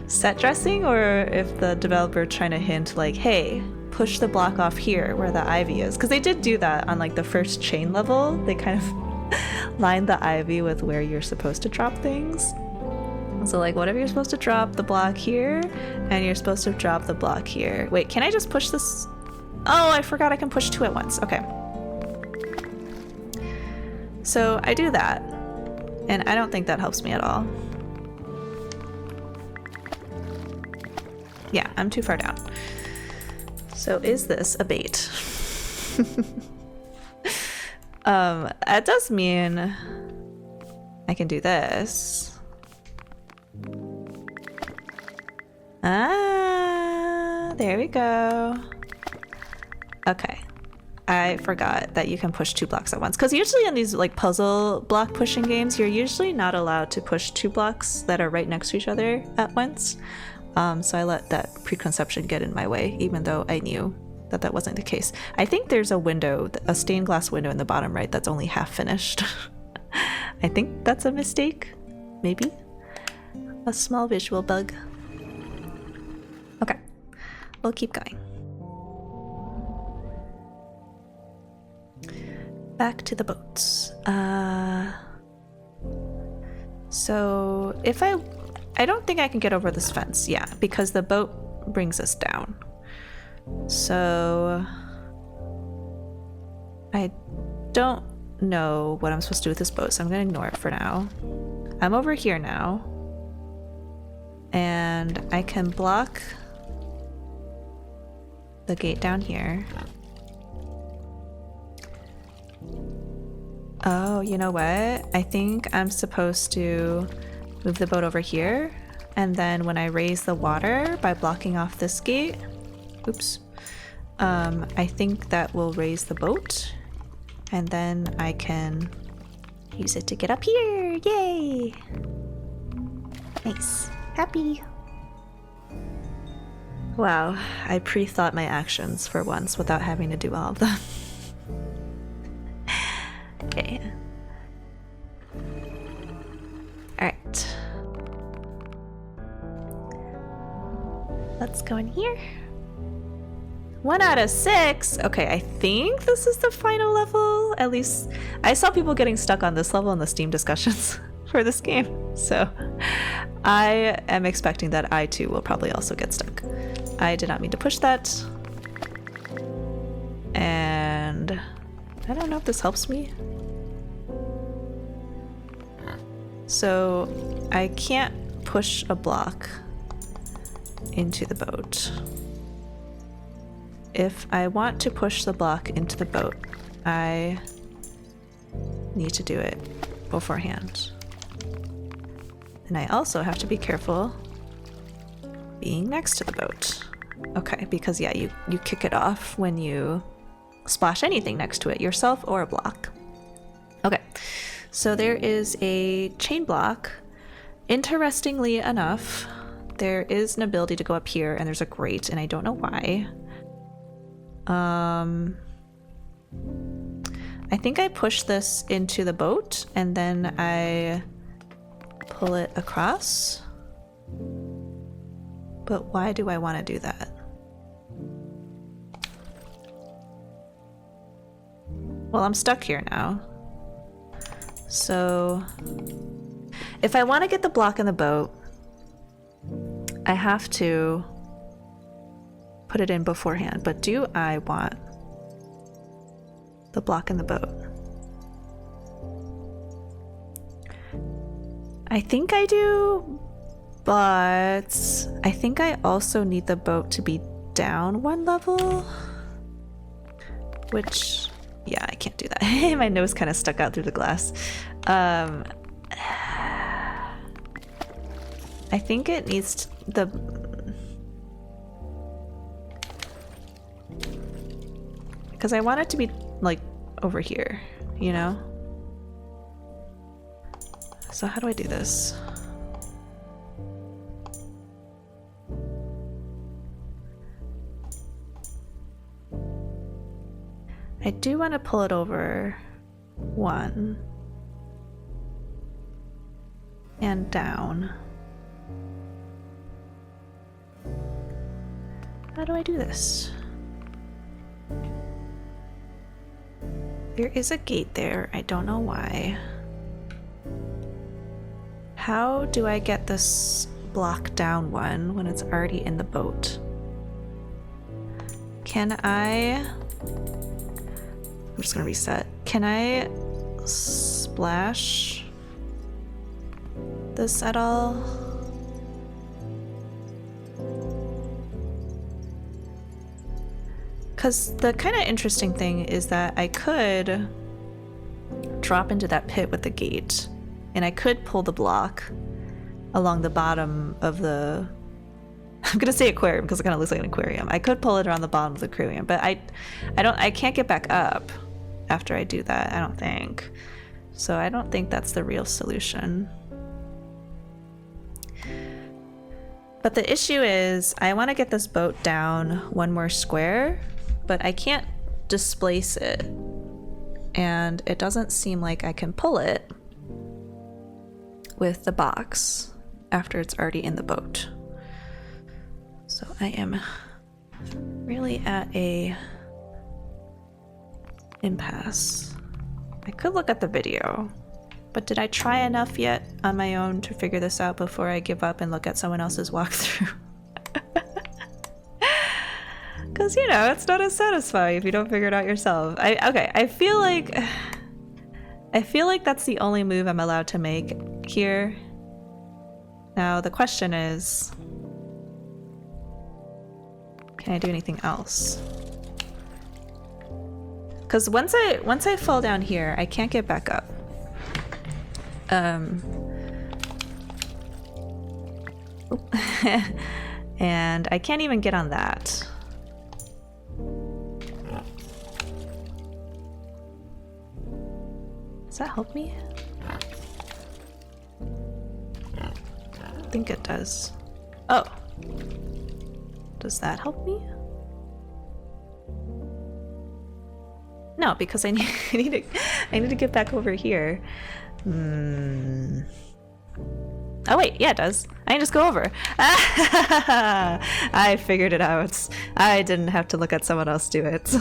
set dressing or if the developer trying to hint like, hey, push the block off here where the ivy is. Because they did do that on like the first chain level. They kind of lined the ivy with where you're supposed to drop things. So like, what if you're supposed to drop the block here and you're supposed to drop the block here? Wait, can I just push this? Oh, I forgot I can push 2 at once. Okay. So I do that, and I don't think that helps me at all. Yeah, I'm too far down. So is this a bait? That does mean I can do this. Ah. There we go. Okay. I forgot that you can push 2 blocks at once. Because usually in these like puzzle block pushing games, you're usually not allowed to push 2 blocks that are right next to each other at once. So I let that preconception get in my way, even though I knew that that wasn't the case. I think there's a window, a stained glass window in the bottom right that's only half finished. I think that's a mistake. Maybe. A small visual bug. Okay. We'll keep going. Back to the boats. So if I don't think I can get over this fence, yeah, because the boat brings us down. So I don't know what I'm supposed to do with this boat, so I'm gonna ignore it for now. I'm over here now, and I can block the gate down here. Oh, you know what? I think I'm supposed to move the boat over here, and then when I raise the water by blocking off this gate, oops, I think that will raise the boat, and then I can use it to get up here. Yay! Nice. Happy. Wow, I pre-thought my actions for once without having to do all of them. Okay. Alright. Let's go in here. 1 out of 6! Okay, I think this is the final level. At least, I saw people getting stuck on this level in the Steam discussions for this game. So, I am expecting that I too will probably also get stuck. I did not mean to push that. And I don't know if this helps me. So I can't push a block into the boat. If I want to push the block into the boat, I need to do it beforehand. And I also have to be careful being next to the boat. Okay, because yeah, you kick it off when you splash anything next to it, yourself or a block. Okay, so there is a chain block. Interestingly enough, there is an ability to go up here, and there's a grate, and I don't know why. I think I push this into the boat, and then I pull it across. But why do I want to do that? Well, I'm stuck here now. So if I want to get the block in the boat, I have to put it in beforehand. But do I want the block in the boat? I think I do, but I think I also need the boat to be down 1 level, which, yeah, I can't do that. My nose kind of stuck out through the glass. I think it needs the... Because I want it to be, like, over here, you know? So how do I do this? I do want to pull it over 1 and down. How do I do this? There is a gate there. I don't know why. How do I get this block down 1 when it's already in the boat? Can I... I'm just gonna reset. Can I splash this at all? Because the kind of interesting thing is that I could drop into that pit with the gate, and I could pull the block along the bottom of the I'm gonna say aquarium because it kind of looks like an aquarium. I could pull it around the bottom of the aquarium, but I can't get back up after I do that, I don't think. So I don't think that's the real solution. But the issue is I want to get this boat down one more square, but I can't displace it. And it doesn't seem like I can pull it with the box after it's already in the boat. So I am really at a impasse. I could look at the video, but did I try enough yet on my own to figure this out before I give up and look at someone else's walkthrough? Because, you know, it's not as satisfying if you don't figure it out yourself. I feel like that's the only move I'm allowed to make here. Now the question is, can I do anything else? Because once I fall down here, I can't get back up. And I can't even get on that. Does that help me? I think it does. Oh. Does that help me? No, because I need to get back over here. Oh wait, yeah, it does. I can just go over. I figured it out. I didn't have to look at someone else do it.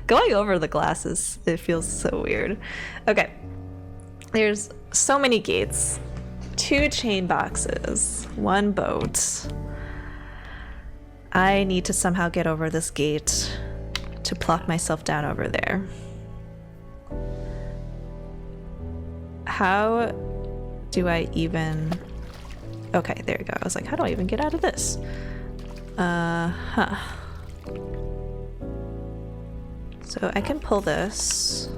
Going over the glasses, it feels so weird. Okay, there's so many gates, 2 chain boxes, 1 boat. I need to somehow get over this gate to plop myself down over there. How do I even... Okay, there we go. I was like, how do I even get out of this? So I can pull this.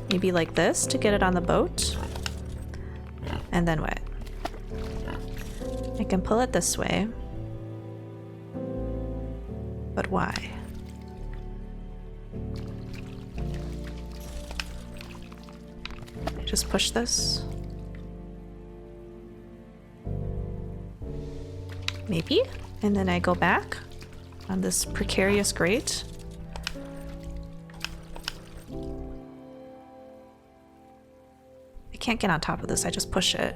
Maybe like this to get it on the boat. And then what? I can pull it this way. But why? I just push this? Maybe? And then I go back on this precarious grate. I can't get on top of this, I just push it.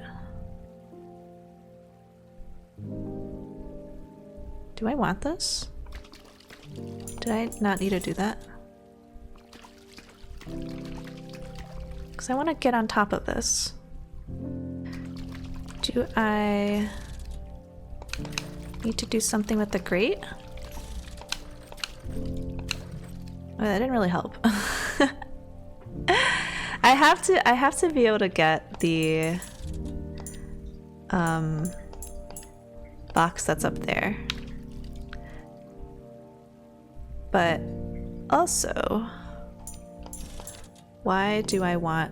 Do I want this? Did I not need to do that? Because I want to get on top of this. Do I need to do something with the grate? Oh, that didn't really help. I have to be able to get the box that's up there. But also, why do I want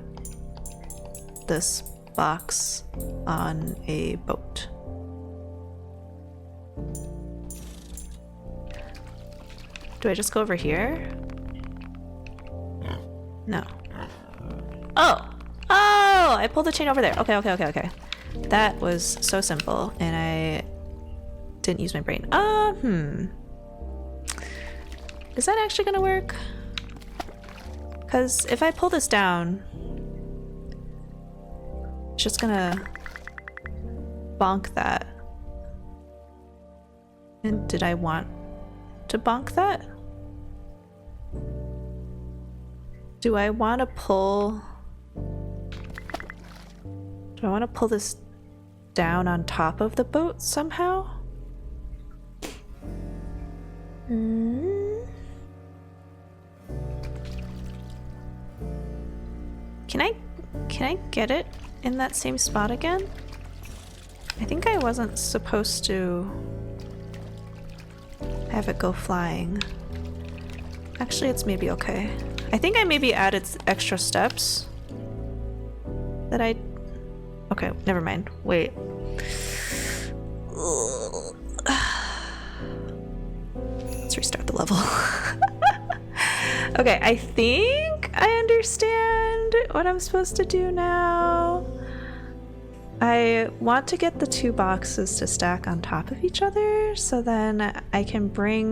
this box on a boat? Do I just go over here? No. Oh! Oh! I pulled the chain over there. Okay. That was so simple, and I didn't use my brain. Is that actually gonna work? Because if I pull this down, it's just gonna bonk that. And did I want to bonk that? Do I want to pull... Do I want to pull this down on top of the boat somehow? Can I get it in that same spot again? I think I wasn't supposed to have it go flying. Actually, it's maybe okay. I think I maybe added extra steps that I... Okay, never mind. Wait. Let's restart the level. Okay, I think I understand what I'm supposed to do now. I want to get the 2 boxes to stack on top of each other, so then I can bring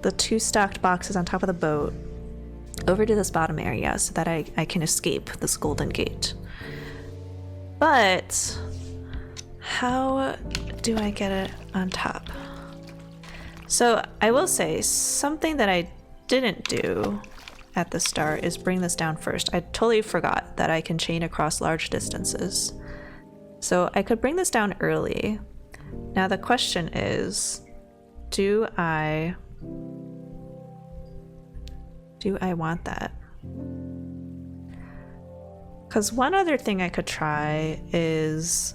the 2 stacked boxes on top of the boat over to this bottom area so that I can escape this golden gate. But how do I get it on top? So I will say something that I didn't do at the start is bring this down first. I totally forgot that I can chain across large distances. So I could bring this down early. Now the question is, do I want that? Because one other thing I could try is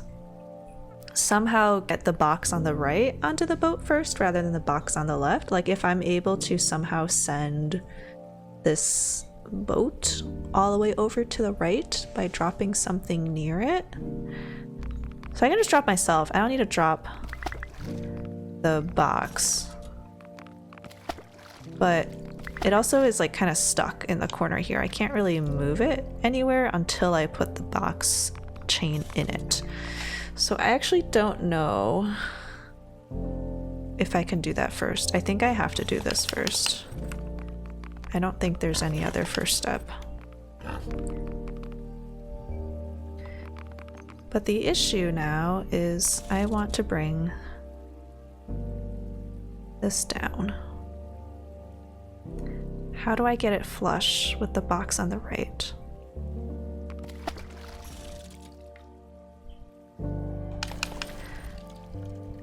somehow get the box on the right onto the boat first rather than the box on the left. Like if I'm able to somehow send this boat all the way over to the right by dropping something near it. So I can just drop myself. I don't need to drop the box. But it also is like kind of stuck in the corner here. I can't really move it anywhere until I put the box chain in it. So I actually don't know if I can do that first. I think I have to do this first. I don't think there's any other first step. But the issue now is I want to bring this down. How do I get it flush with the box on the right?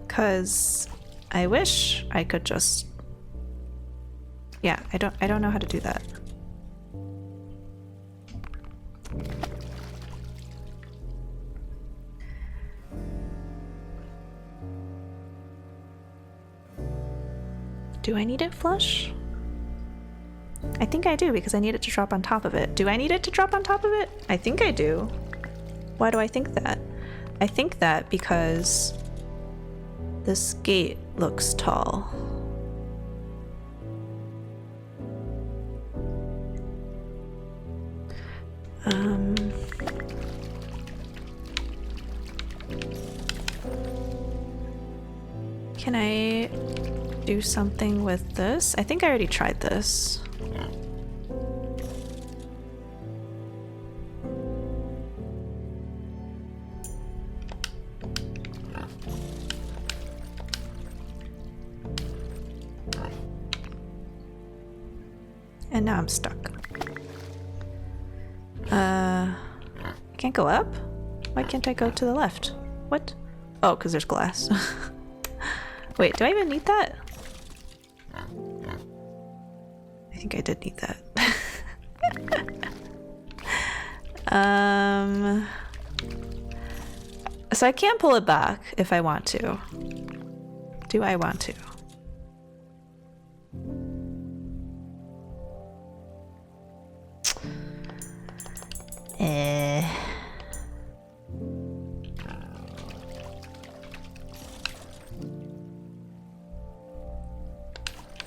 Because I wish I could just... Yeah, I don't know how to do that. Do I need it flush? I think I do because I need it to drop on top of it. Do I need it to drop on top of it? I think I do. Why do I think that? I think that because this gate looks tall. Can I do something with this? I think I already tried this. And now I'm stuck. I can't go up? Why can't I go to the left? What? Oh, because there's glass. Wait, do I even need that? I think I did need that. So I can't pull it back if I want to. Do I want to?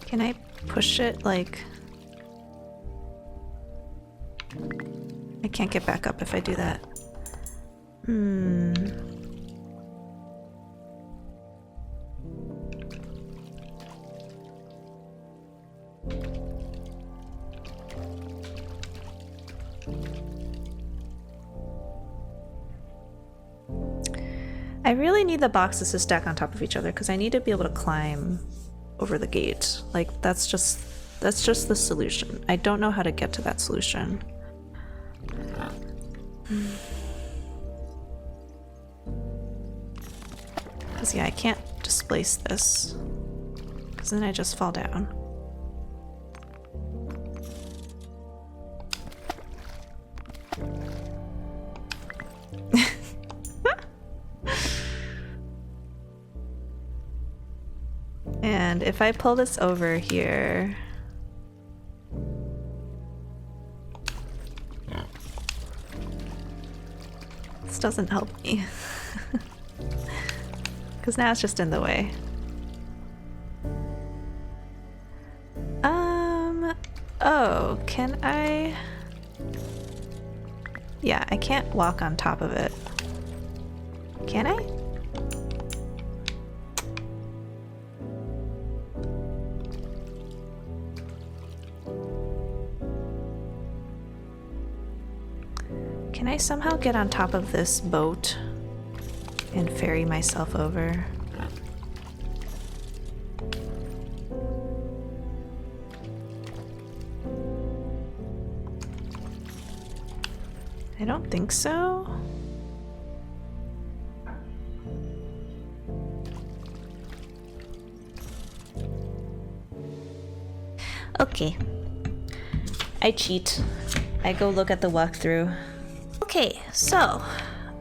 Can I push it like... I can't get back up if I do that. I really need the boxes to stack on top of each other because I need to be able to climb over the gate. Like that's just the solution. I don't know how to get to that solution. Because yeah, I can't displace this because then I just fall down. And if I pull this over here, this doesn't help me. Because now it's just in the way. Oh, can I? Yeah, I can't walk on top of it. Can I? Can I somehow get on top of this boat and ferry myself over? I don't think so. Okay. I cheat. I go look at the walkthrough. Okay, so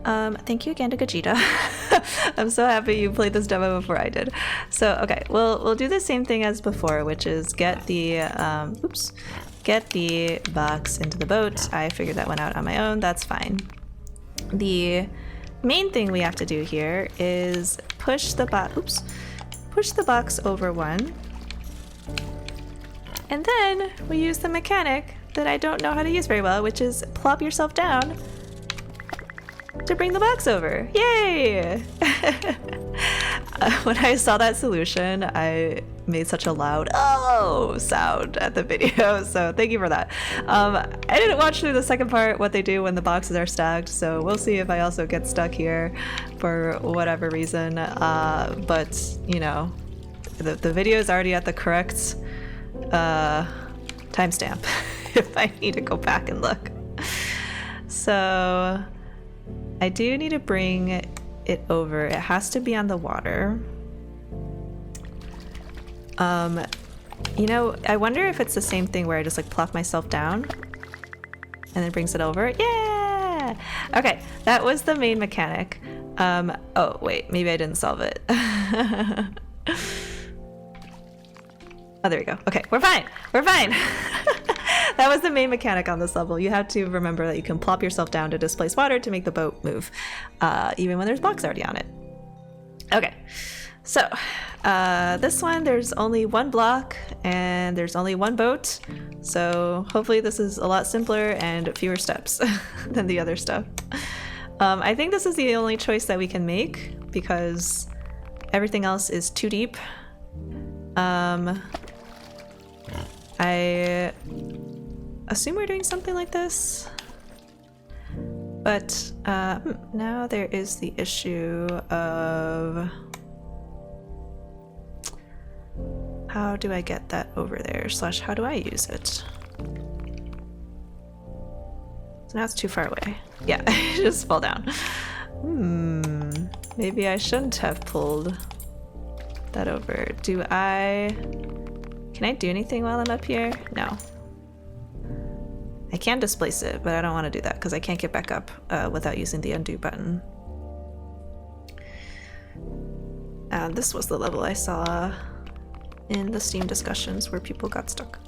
thank you again to Gogeta. I'm so happy you played this demo before I did. So okay, we'll do the same thing as before, which is get the get the box into the boat. I figured that one out on my own. That's fine. The main thing we have to do here is push the box over one, and then we use the mechanic that I don't know how to use very well, which is plop yourself down to bring the box over. Yay! When I saw that solution, I made such a loud "oh" sound at the video, so thank you for that. I didn't watch through the second part, what they do when the boxes are stacked, so we'll see if I also get stuck here for whatever reason. But, you know, the video is already at the correct timestamp if I need to go back and look. So I do need to bring it over. It has to be on the water. You know, I wonder if it's the same thing where I just like plop myself down and then brings it over. Yeah! Okay, that was the main mechanic. Oh wait, maybe I didn't solve it. Oh, there we go. Okay, we're fine. We're fine. That was the main mechanic on this level. You have to remember that you can plop yourself down to displace water to make the boat move, even when there's blocks already on it. Okay, so this one, there's only one block and there's only one boat. So hopefully this is a lot simpler and fewer steps than the other stuff. I think this is the only choice that we can make because everything else is too deep. I assume we're doing something like this, but now there is the issue of how do I get that over there, / how do I use it? So now it's too far away. Yeah, I just fall down. Maybe I shouldn't have pulled that over. Can I do anything while I'm up here? No. I can displace it, but I don't want to do that because I can't get back up without using the undo button. This was the level I saw in the Steam discussions where people got stuck.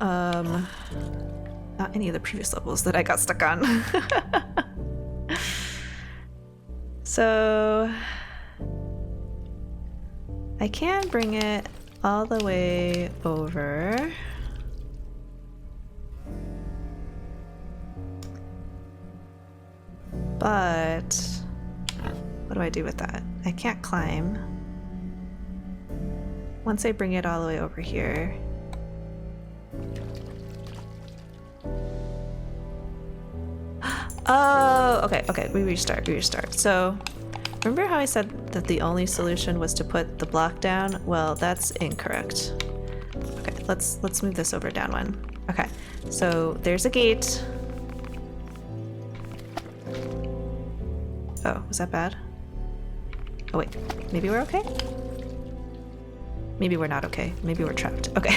Not any of the previous levels that I got stuck on. So I can bring it all the way over. But what do I do with that? I can't climb. Once I bring it all the way over here. Oh, okay, we restart. So remember how I said that the only solution was to put the block down? Well, that's incorrect. Okay, let's move this over down one. Okay, so there's a gate. Oh, was that bad? Oh wait, maybe we're okay? Maybe we're not okay. Maybe we're trapped. Okay.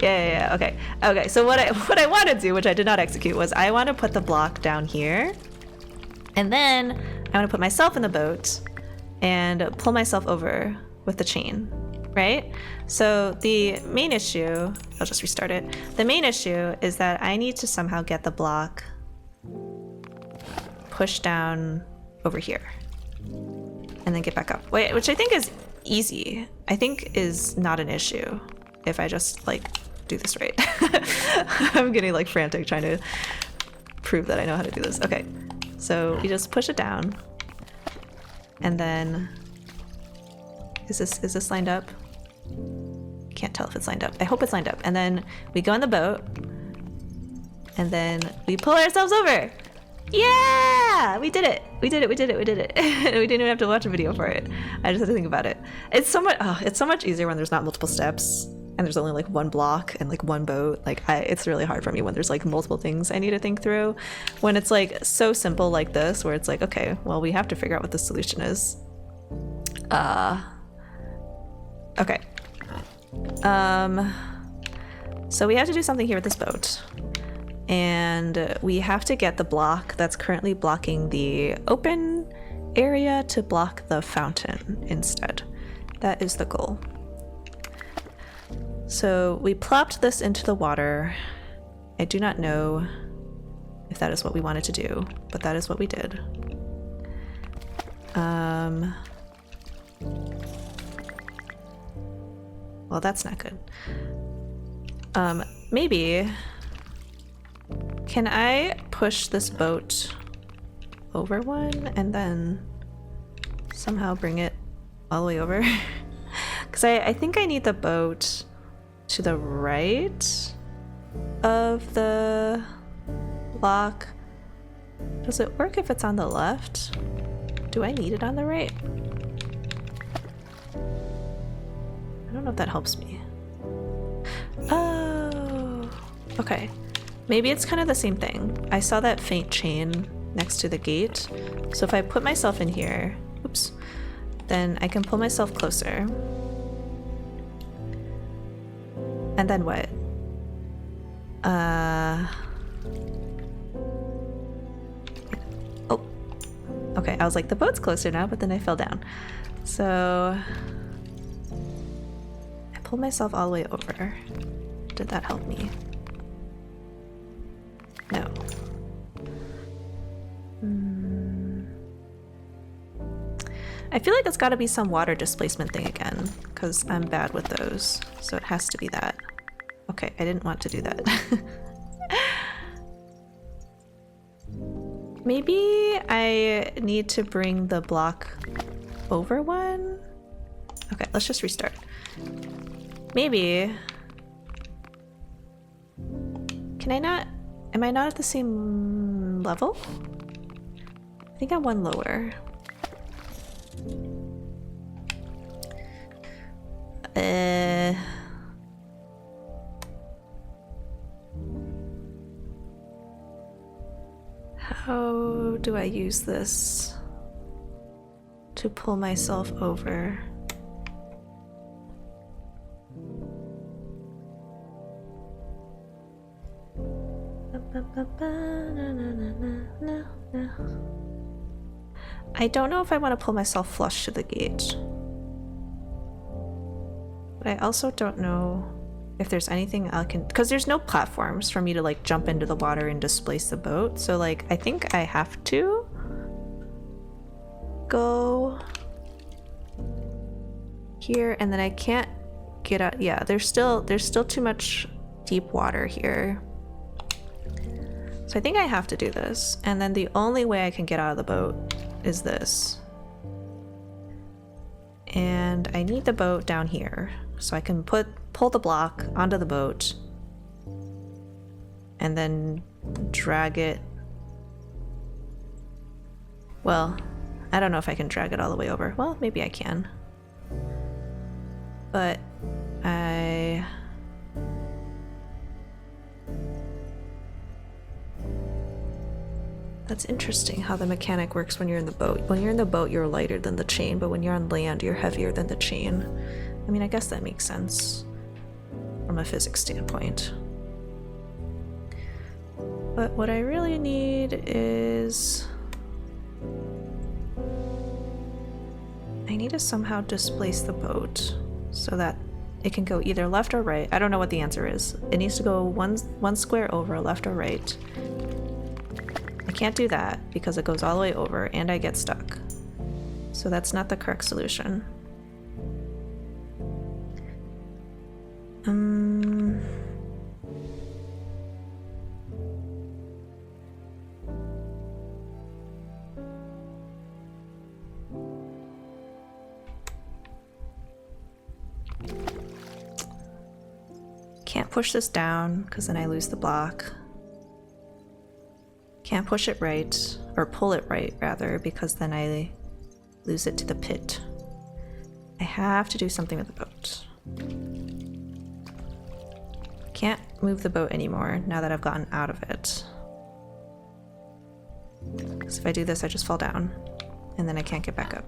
Yeah, okay. So what I want to do, which I did not execute, was I want to put the block down here, and then I want to put myself in the boat and pull myself over with the chain, right? So the main issue, I'll just restart it. The main issue is that I need to somehow get the block pushed down over here and then get back up. Wait, which I think is easy. I think is not an issue if I just like do this right. I'm getting like frantic trying to prove that I know how to do this. Okay, so we just push it down and then is this lined up? Can't tell if it's lined up. I hope it's lined up. And then we go in the boat and then we pull ourselves over. Yeah, we did it. We did it. We did it. We did it. We didn't even have to watch a video for it. I just had to think about it. It's so much easier when there's not multiple steps and there's only like one block and like one boat. Like it's really hard for me when there's like multiple things I need to think through. When it's like so simple like this, where it's like, okay, well, we have to figure out what the solution is. Okay. So we have to do something here with this boat. And we have to get the block that's currently blocking the open area to block the fountain instead. That is the goal. So we plopped this into the water. I do not know if that is what we wanted to do, but that is what we did. Well, that's not good. Maybe... Can I push this boat over one and then somehow bring it all the way over? Because I think I need the boat to the right of the block. Does it work if it's on the left? Do I need it on the right? I don't know if that helps me. Oh, okay. Maybe it's kind of the same thing. I saw that faint chain next to the gate. So if I put myself in here, oops, then I can pull myself closer. And then what? Oh, okay. I was like, the boat's closer now, but then I fell down. So I pulled myself all the way over. Did that help me? No. I feel like it's got to be some water displacement thing again, because I'm bad with those, so it has to be that. Okay, I didn't want to do that. Maybe I need to bring the block over one? Okay, let's just restart. Maybe... Can I not... Am I not at the same level? I think I'm one lower. How do I use this to pull myself over? I don't know if I want to pull myself flush to the gate. But I also don't know if there's anything I can... Because there's no platforms for me to like jump into the water and displace the boat. So like I think I have to go here and then I can't get out. Yeah, there's still too much deep water here. So I think I have to do this. And then the only way I can get out of the boat is this. And I need the boat down here so I can pull the block onto the boat and then drag it. Well, I don't know if I can drag it all the way over. Well, maybe I can. But That's interesting how the mechanic works when you're in the boat. When you're in the boat, you're lighter than the chain, but when you're on land, you're heavier than the chain. I mean, I guess that makes sense from a physics standpoint. But what I really need is... I need to somehow displace the boat. so that it can go either left or right. I don't know what the answer is. It needs to go one square over, left or right. I can't do that because it goes all the way over and I get stuck. So that's not the correct solution. Can't push this down because then I lose the block. Can't push it right, or pull it right rather, because then I lose it to the pit. I have to do something with the boat. Can't move the boat anymore now that I've gotten out of it. Because if I do this, I just fall down, and then I can't get back up.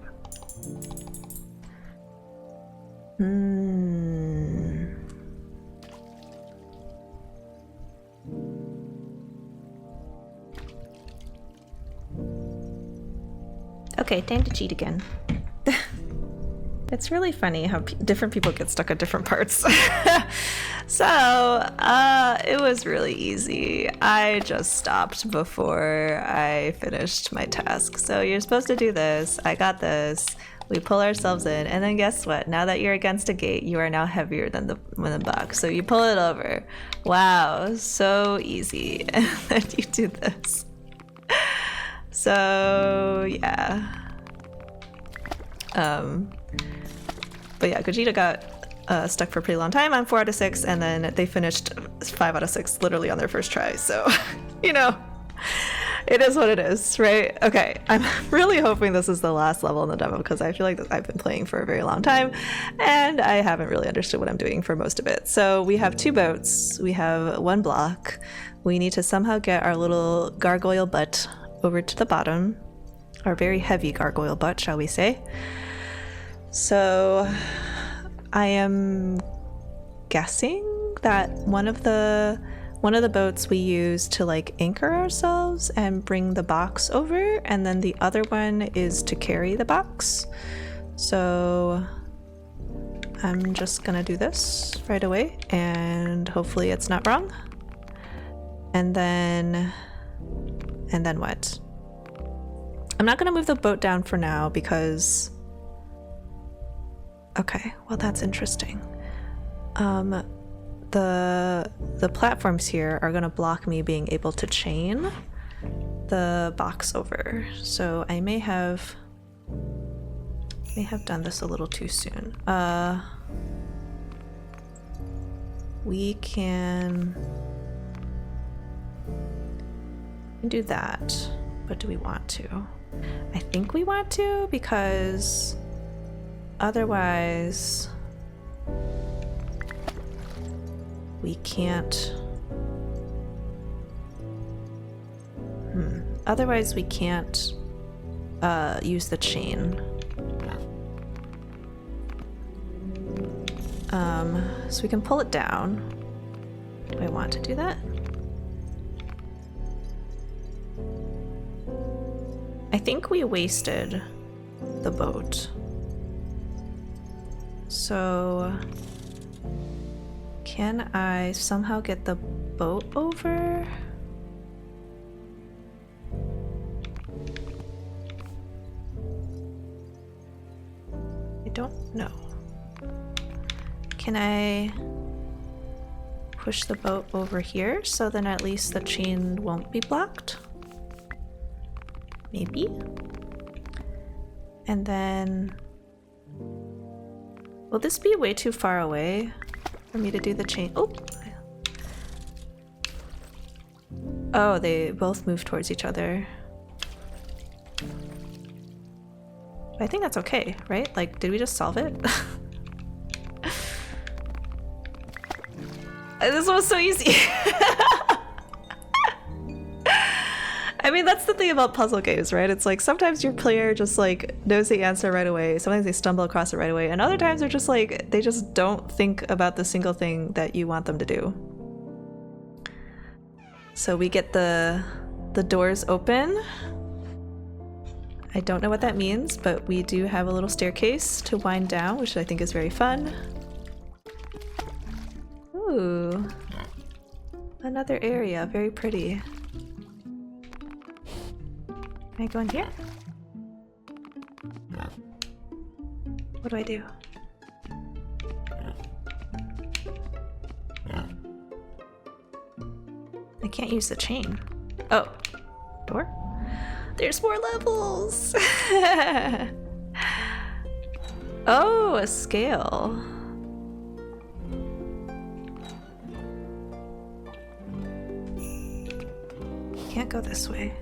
Okay, time to cheat again. It's really funny how different people get stuck at different parts. So, it was really easy. I just stopped before I finished my task. So you're supposed to do this. I got this. We pull ourselves in, and then guess what? Now that you're against a gate, you are now heavier than the box. So you pull it over. Wow, so easy. And then you do this. So yeah. But yeah, Gogeta got stuck for a pretty long time. I'm 4 out of 6, and then they finished 5 out of 6 literally on their first try. So, you know, it is what it is, right? Okay, I'm really hoping this is the last level in the demo because I feel like I've been playing for a very long time and I haven't really understood what I'm doing for most of it. So we have 2 boats, we have 1 block. We need to somehow get our little gargoyle butt over to the bottom, our very heavy gargoyle butt, shall we say. So I am guessing that one of the boats we use to like anchor ourselves and bring the box over, and then the other one is to carry the box. So I'm just gonna do this right away and hopefully it's not wrong. And then what? I'm not gonna move the boat down for now because, okay, well that's interesting. The platforms here are gonna block me being able to chain the box over. So I may have done this a little too soon. We can do that, but do we want to? I think we want to, because otherwise we can't. Otherwise we can't use the chain. So we can pull it down. Do I want to do that? I think we wasted the boat. So can I somehow get the boat over? I don't know. Can I push the boat over here so then at least the chain won't be blocked? Maybe. And then, will this be way too far away for me to do the chain? Oh, they both move towards each other. I think that's okay, right? Like, did we just solve it? This was so easy. I mean, that's the thing about puzzle games, right? It's like sometimes your player just like knows the answer right away. Sometimes they stumble across it right away. And other times they're just like, they just don't think about the single thing that you want them to do. So we get the doors open. I don't know what that means, but we do have a little staircase to wind down, which I think is very fun. Ooh. Another area, very pretty. Can I go in here? What do I do? I can't use the chain. Oh, door? There's more levels! Oh, a scale. Can't go this way.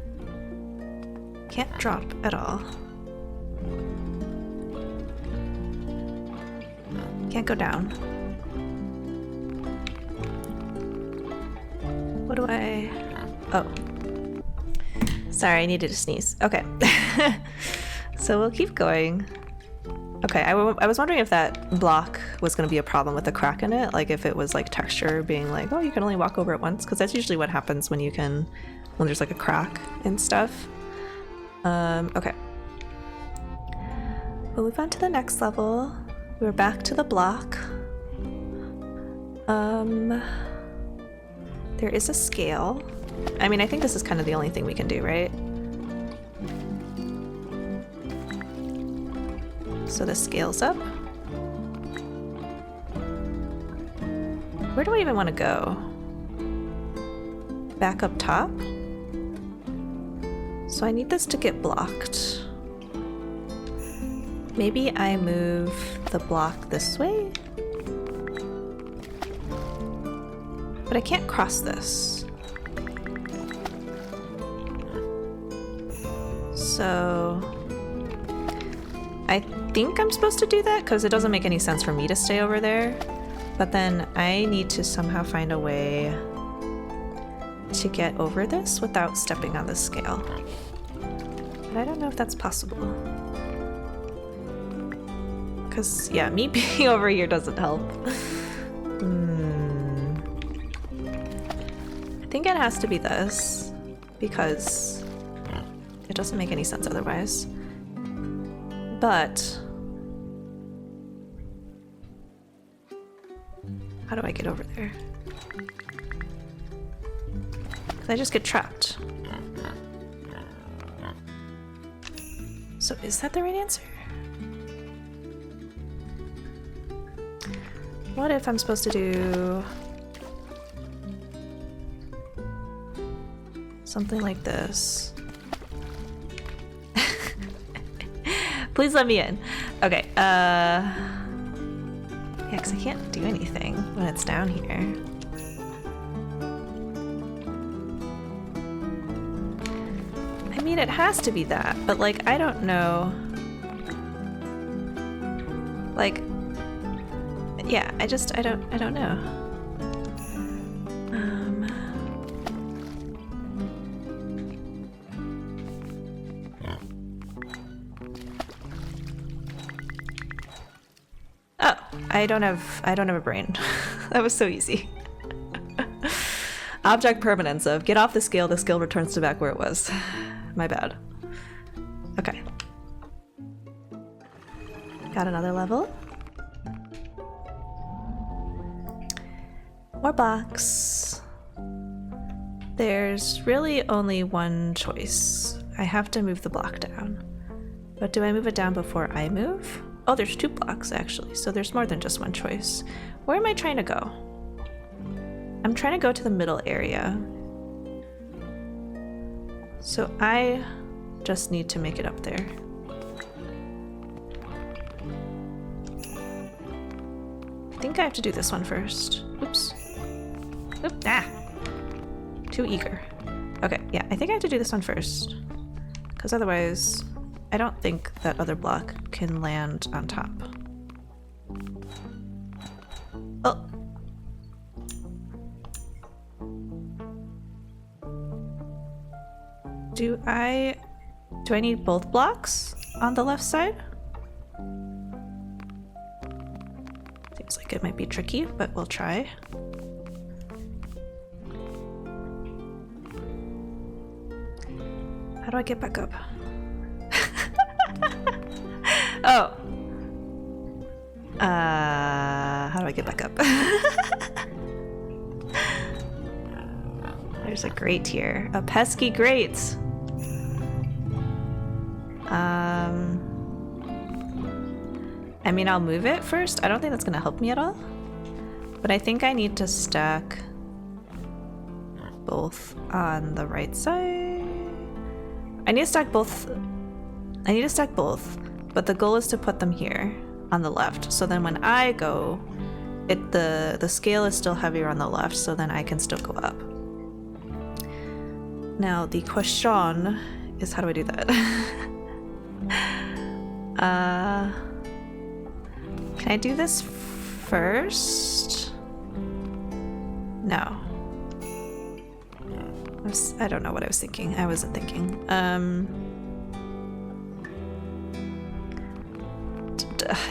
Can't drop at all. Can't go down. What do I... Oh. Sorry, I needed to sneeze. Okay. So we'll keep going. Okay, I was wondering if that block was going to be a problem with the crack in it, like if it was like texture being like, oh, you can only walk over it once, because that's usually what happens when there's like a crack and stuff. Okay. We'll move on to the next level. We're back to the block. There is a scale. I mean, I think this is kind of the only thing we can do, right? So the scale's up. Where do I even want to go? Back up top? So I need this to get blocked. Maybe I move the block this way? But I can't cross this. So I think I'm supposed to do that because it doesn't make any sense for me to stay over there. But then I need to somehow find a way to get over this without stepping on the scale. But I don't know if that's possible. Because, yeah, me being over here doesn't help. I think it has to be this, because it doesn't make any sense otherwise. But how do I get over there? I just get trapped. So is that the right answer? What if I'm supposed to do something like this? Please let me in. Okay, yeah, because I can't do anything when it's down here. I mean, it has to be that, but like, I don't know. Like, yeah, I don't know. Oh, I don't have a brain. That was so easy. Object permanence of get off the scale returns to back where it was. My bad. Okay. Got another level. More blocks. There's really only one choice. I have to move the block down. But do I move it down before I move? Oh, there's 2 blocks actually, so there's more than just one choice. Where am I trying to go? I'm trying to go to the middle area. So I just need to make it up there. I think I have to do this one first. Oops. Oop, ah! Too eager. Okay, yeah, I think I have to do this one first. Because otherwise, I don't think that other block can land on top. Oh! Do I need both blocks on the left side? Seems like it might be tricky, but we'll try. How do I get back up? Oh. How do I get back up? There's a grate here. A pesky grate! I mean, I'll move it first. I don't think that's gonna help me at all. But I think I need to stack both on the right side. I need to stack both. But the goal is to put them here on the left. So then when I go, the scale is still heavier on the left, so then I can still go up. Now the question is, how do I do that? Can I do this first? No. I don't know what I was thinking. I wasn't thinking.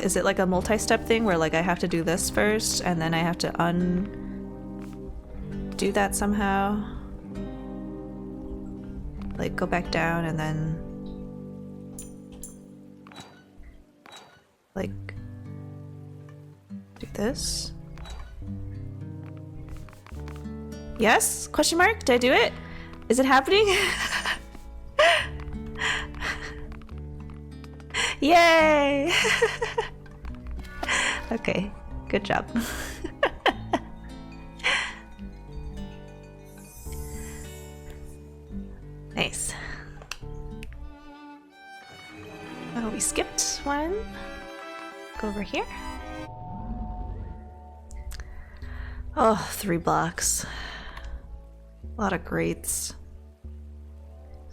Is it like a multi-step thing where like I have to do this first and then I have to undo that somehow? Like go back down and then like do this? Yes? Question mark? Did I do it? Is it happening? Yay! Okay, good job. Nice. Oh, we skipped one. Go over here. Oh, 3 blocks. A lot of grates.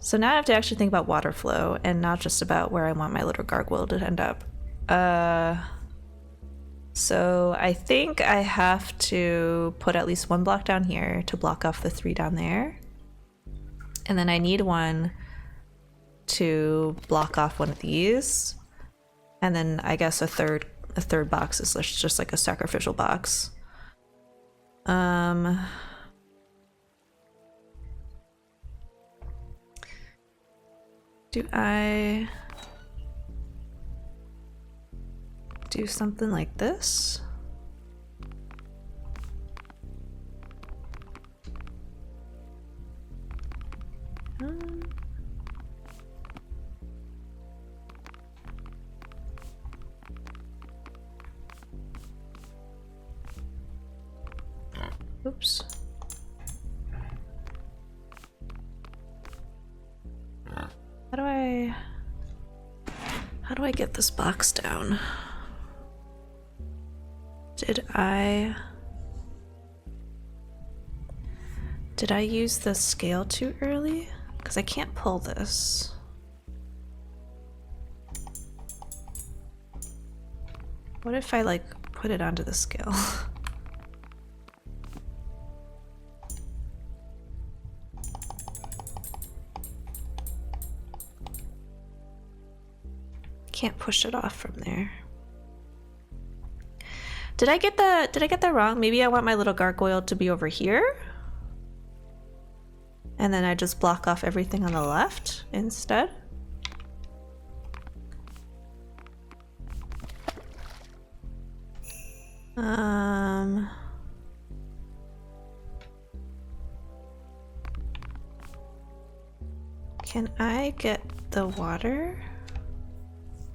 So now I have to actually think about water flow and not just about where I want my little gargoyle to end up. So I think I have to put at least 1 block down here to block off the 3 down there. And then I need 1 to block off one of these. And then I guess a third box is just like a sacrificial box. Do I do something like this? Oops. How do I get this box down? Did I use the scale too early? Because I can't pull this. What if I like put it onto the scale? Can't push it off from there. Did I get that wrong? Maybe I want my little gargoyle to be over here? And then I just block off everything on the left instead? Can I get the water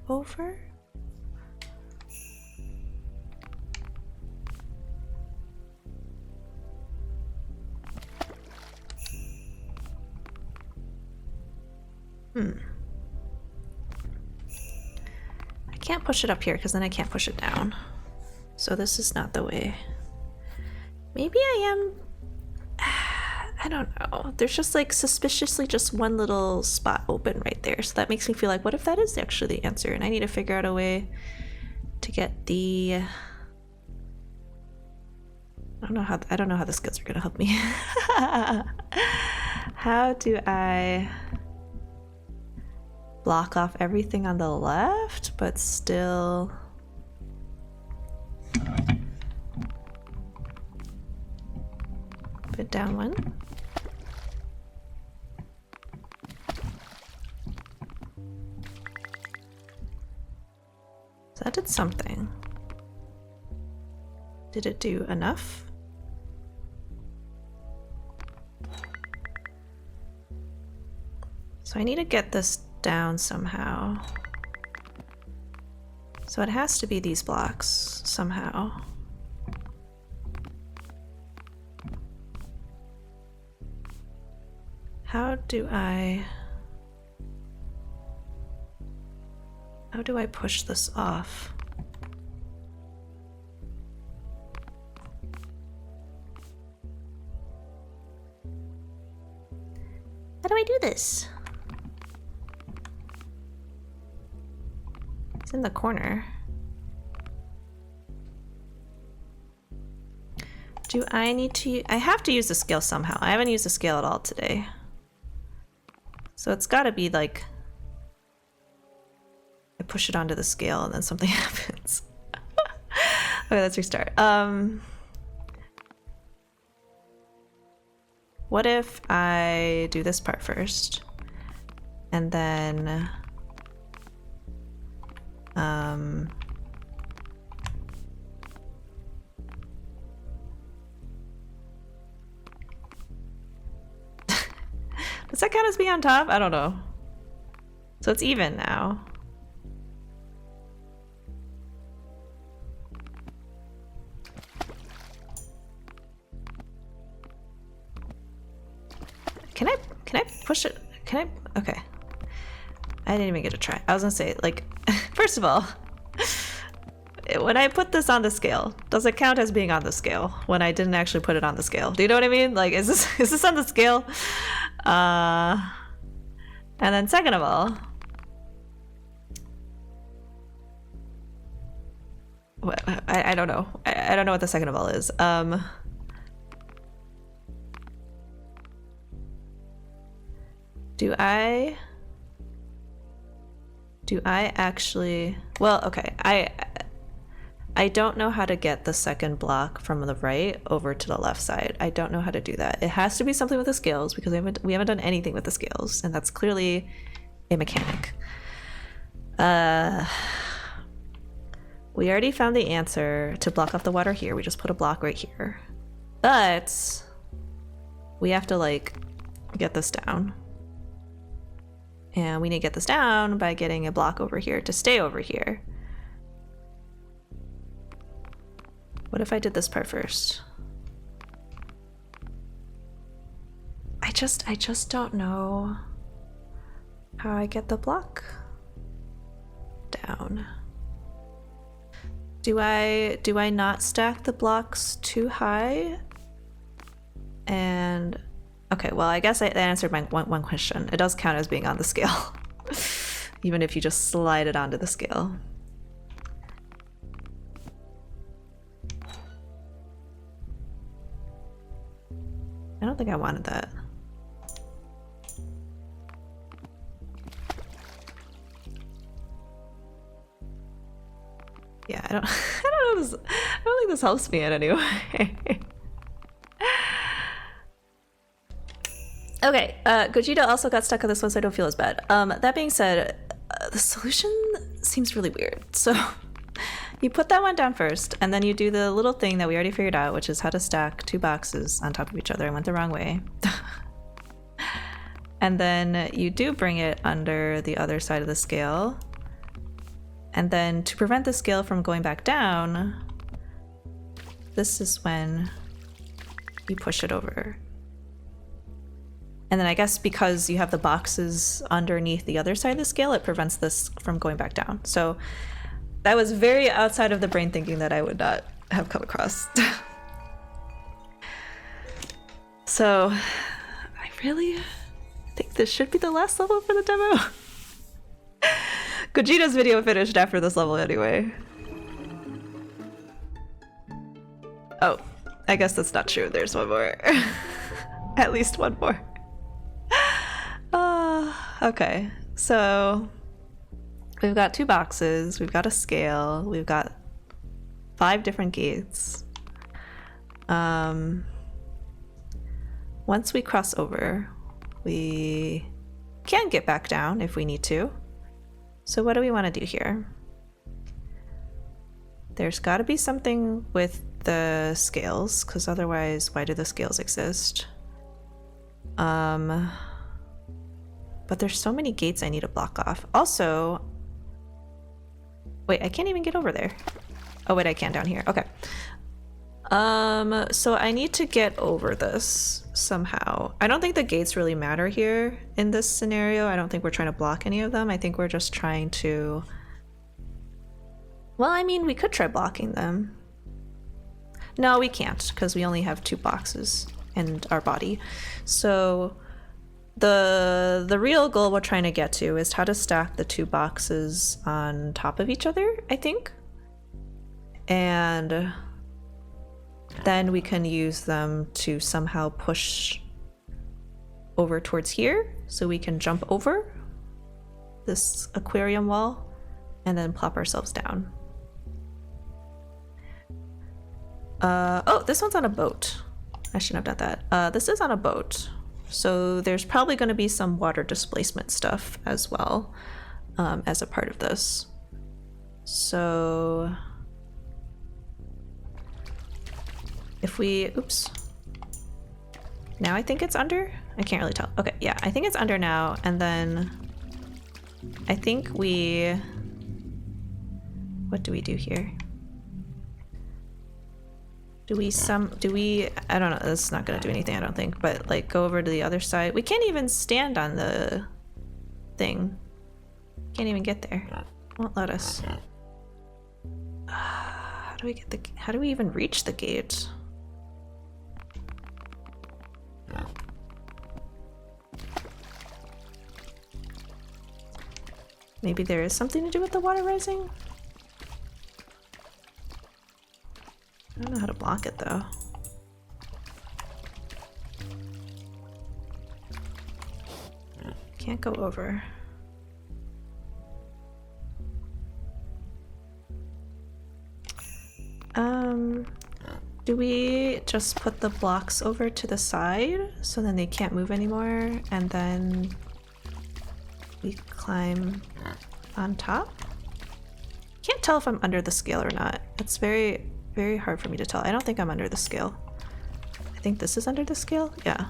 over? I can't push it up here because then I can't push it down. So this is not the way. Maybe I am. I don't know. There's just like suspiciously just one little spot open right there. So that makes me feel like, what if that is actually the answer? And I need to figure out a way to get the. I don't know how the skills are gonna help me. How do I block off everything on the left, but still put down 1? So that did something. Did it do enough? So I need to get this down somehow. So it has to be these blocks somehow. How do I push this off? How do I do this? It's in the corner. Do I need to? I have to use the scale somehow. I haven't used the scale at all today. So it's gotta be like, I push it onto the scale and then something happens. Okay, let's restart. What if I do this part first? And then, does that count as being on top? I don't know. So it's even now. Can I push it? Can I? Okay. I didn't even get to try. I was gonna say, like, first of all, when I put this on the scale, does it count as being on the scale when I didn't actually put it on the scale? Do you know what I mean? Like, is this on the scale? And then second of all, I don't know. I don't know what the second of all is. Do I actually? Well, okay. I don't know how to get the second block from the right over to the left side. I don't know how to do that. It has to be something with the scales because we haven't done anything with the scales, and that's clearly a mechanic. We already found the answer to block off the water here. We just put a block right here. But we have to, like, get this down. And we need to get this down by getting a block over here to stay over here. What if I did this part first? I just don't know how I get the block down. Do I not stack the blocks too high? And okay, well, I guess that answered my one question. It does count as being on the scale, even if you just slide it onto the scale. I don't think I wanted that. Yeah, I don't know this. I don't think this helps me in any way. Okay, Gogeta also got stuck on this one, so I don't feel as bad. That being said, the solution seems really weird. So you put that one down first, and then you do the little thing that we already figured out, which is how to stack two boxes on top of each other. I went the wrong way. And then you do bring it under the other side of the scale. And then to prevent the scale from going back down, this is when you push it over. And then I guess because you have the boxes underneath the other side of the scale, it prevents this from going back down. So that was very outside of the brain thinking that I would not have come across. So I really think this should be the last level for the demo. Gogeta's video finished after this level anyway. Oh, I guess that's not true. There's one more. At least one more. Okay, so we've got two boxes, we've got a scale, we've got 5 different gates. Once we cross over, we can get back down if we need to. So what do we want to do here? There's got to be something with the scales, because otherwise, why do the scales exist? But but there's so many gates I need to block off. Also, wait, I can't even get over there. Oh wait, I can down here. Okay. So I need to get over this somehow. I don't think the gates really matter here in this scenario. I don't think we're trying to block any of them. I think we're just trying to... Well, I mean, we could try blocking them. No, we can't, because we only have 2 boxes in our body. So the real goal we're trying to get to is how to stack the 2 boxes on top of each other, I think. And then we can use them to somehow push over towards here, so we can jump over this aquarium wall and then plop ourselves down. Oh, this one's on a boat. I shouldn't have done that. This is on a boat, so there's probably going to be some water displacement stuff as well, as a part of this. So if we, oops. Now I think it's under? I can't really tell. Okay, yeah, I think it's under now, and then I think we, what do we do here? Do we, I don't know, this is not gonna do anything, I don't think, but like go over to the other side. We can't even stand on the thing. Can't even get there. Won't let us. How do we get the, how do we even reach the gate? Maybe there is something to do with the water rising? I don't know how to block it though. Can't go over. Do we just put the blocks over to the side so then they can't move anymore, and then we climb on top? Can't tell if I'm under the scale or not. It's very, very hard for me to tell. I don't think I'm under the scale. I think this is under the scale? Yeah.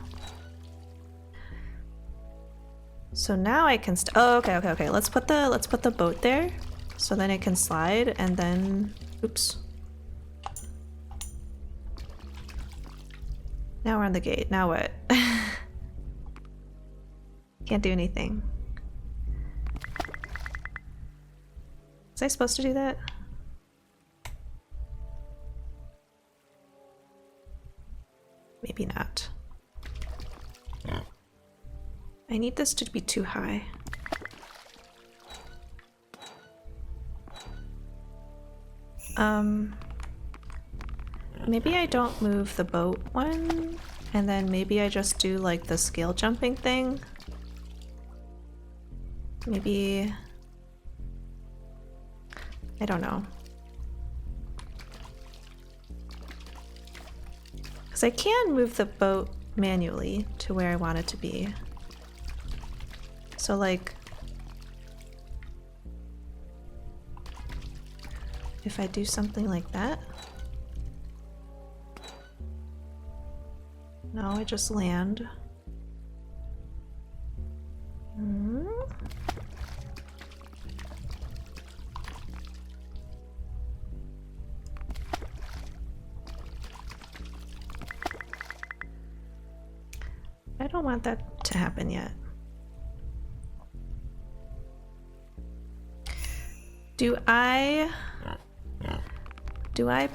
So now I can oh, okay. Let's put the boat there so then it can slide, and then oops. Now we're on the gate. Now what? Can't do anything. Was I supposed to do that? Maybe not. I need this to be too high. Maybe I don't move the boat one, and then maybe I just do like the scale jumping thing. Maybe... I don't know. Because I can move the boat manually to where I want it to be. So like... if I do something like that... No, I just land. I don't want that to happen yet. Do I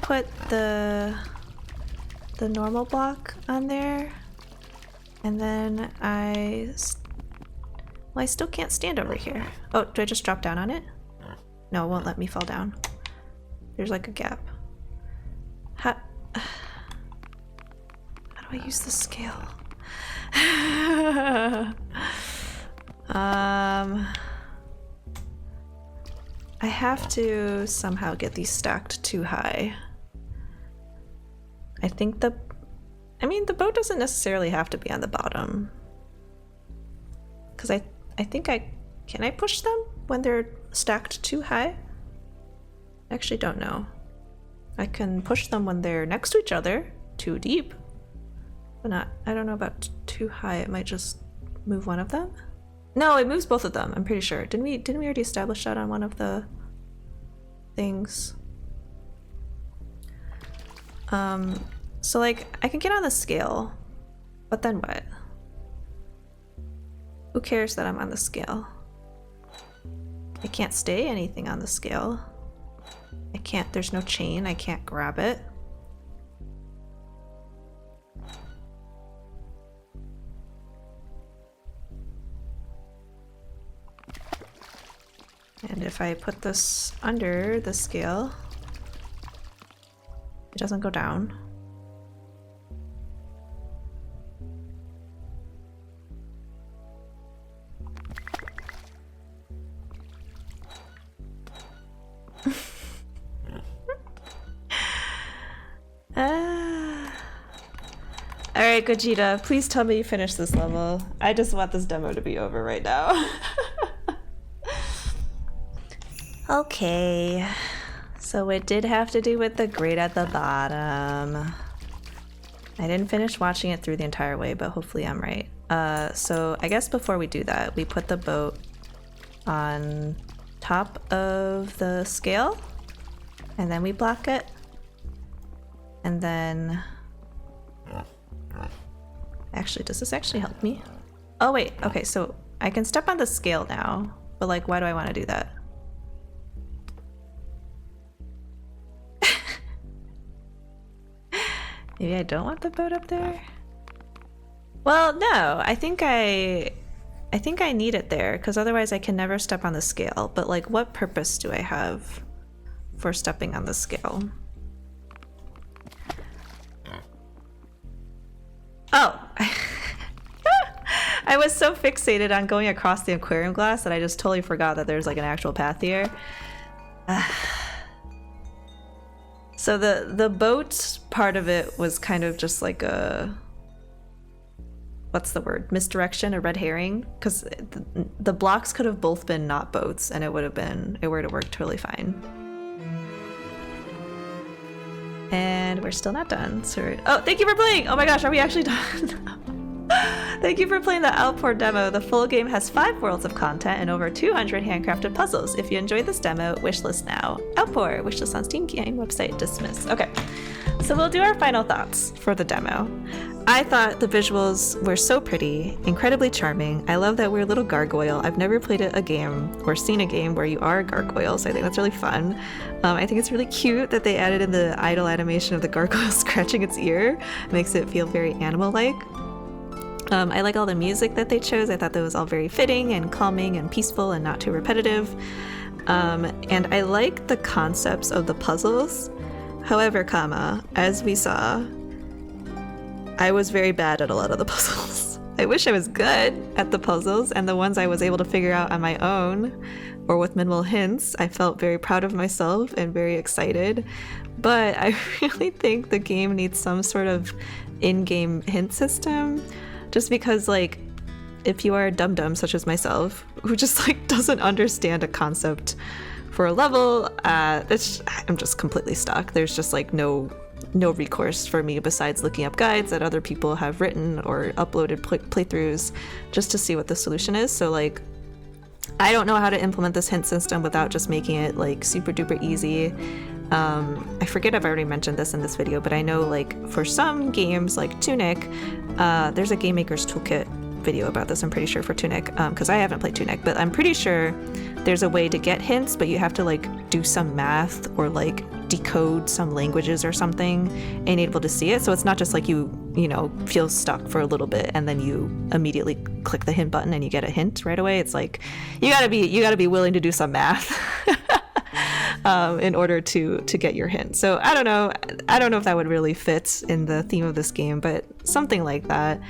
put the normal block on there, and then I still can't stand over here. Oh, do I just drop down on it? No, it won't let me fall down. There's like a gap. How do I use the scale? I have to somehow get these stacked too high. I think the boat doesn't necessarily have to be on the bottom. Because I think can I push them when they're stacked too high? I actually don't know. I can push them when they're next to each other, too deep. But not, I don't know about too high, it might just move one of them. No, it moves both of them, I'm pretty sure. Didn't we already establish that on one of the things? So like I can get on the scale, but then what? Who cares that I'm on the scale? I can't stay anything on the scale. I can't, there's no chain, I can't grab it. And if I put this under the scale, it doesn't go down. Alright, Gogeta, please tell me you finished this level. I just want this demo to be over right now. Okay, so it did have to do with the grate at the bottom. I didn't finish watching it through the entire way, but hopefully I'm right. So I guess before we do that, we put the boat on top of the scale, and then we block it, and then... Actually, does this actually help me? Oh wait, okay, so I can step on the scale now, but like, why do I want to do that? Maybe I don't want the boat up there? Well, no, I think I need it there, because otherwise I can never step on the scale. But like, what purpose do I have for stepping on the scale? Oh! I was so fixated on going across the aquarium glass that I just totally forgot that there's like an actual path here. So the boat part of it was kind of just like a, what's the word, misdirection, a red herring, because the blocks could have both been not boats and it would have worked totally fine. And we're still not done. So oh, thank you for playing! Oh my gosh, are we actually done? Thank you for playing the Outpour demo. The full game has 5 worlds of content and over 200 handcrafted puzzles. If you enjoyed this demo, wishlist now. Outpour, wishlist on Steam game website, dismiss. Okay, so we'll do our final thoughts for the demo. I thought the visuals were so pretty, incredibly charming. I love that we're a little gargoyle. I've never played a game or seen a game where you are a gargoyle, so I think that's really fun. I think it's really cute that they added in the idle animation of the gargoyle scratching its ear. It makes it feel very animal-like. I like all the music that they chose. I thought that was all very fitting and calming and peaceful and not too repetitive. And I like the concepts of the puzzles. However, as we saw, I was very bad at a lot of the puzzles. I wish I was good at the puzzles, and the ones I was able to figure out on my own or with minimal hints, I felt very proud of myself and very excited. But I really think the game needs some sort of in-game hint system. Just because, like, if you are a dum-dum such as myself, who just, like, doesn't understand a concept for a level, I'm just completely stuck. There's just, like, no recourse for me besides looking up guides that other people have written or uploaded playthroughs just to see what the solution is. So, like, I don't know how to implement this hint system without just making it, like, super duper easy. I forget if I already mentioned this in this video, but I know, like, for some games like Tunic, there's a Game Maker's Toolkit video about this, I'm pretty sure, for Tunic, because I haven't played Tunic, but I'm pretty sure there's a way to get hints, but you have to, like, do some math or, like, decode some languages or something and able to see it. So it's not just like you know, feel stuck for a little bit and then you immediately click the hint button and you get a hint right away. It's like, you gotta be willing to do some math. In order to get your hint. So I don't know if that would really fit in the theme of this game, but something like that.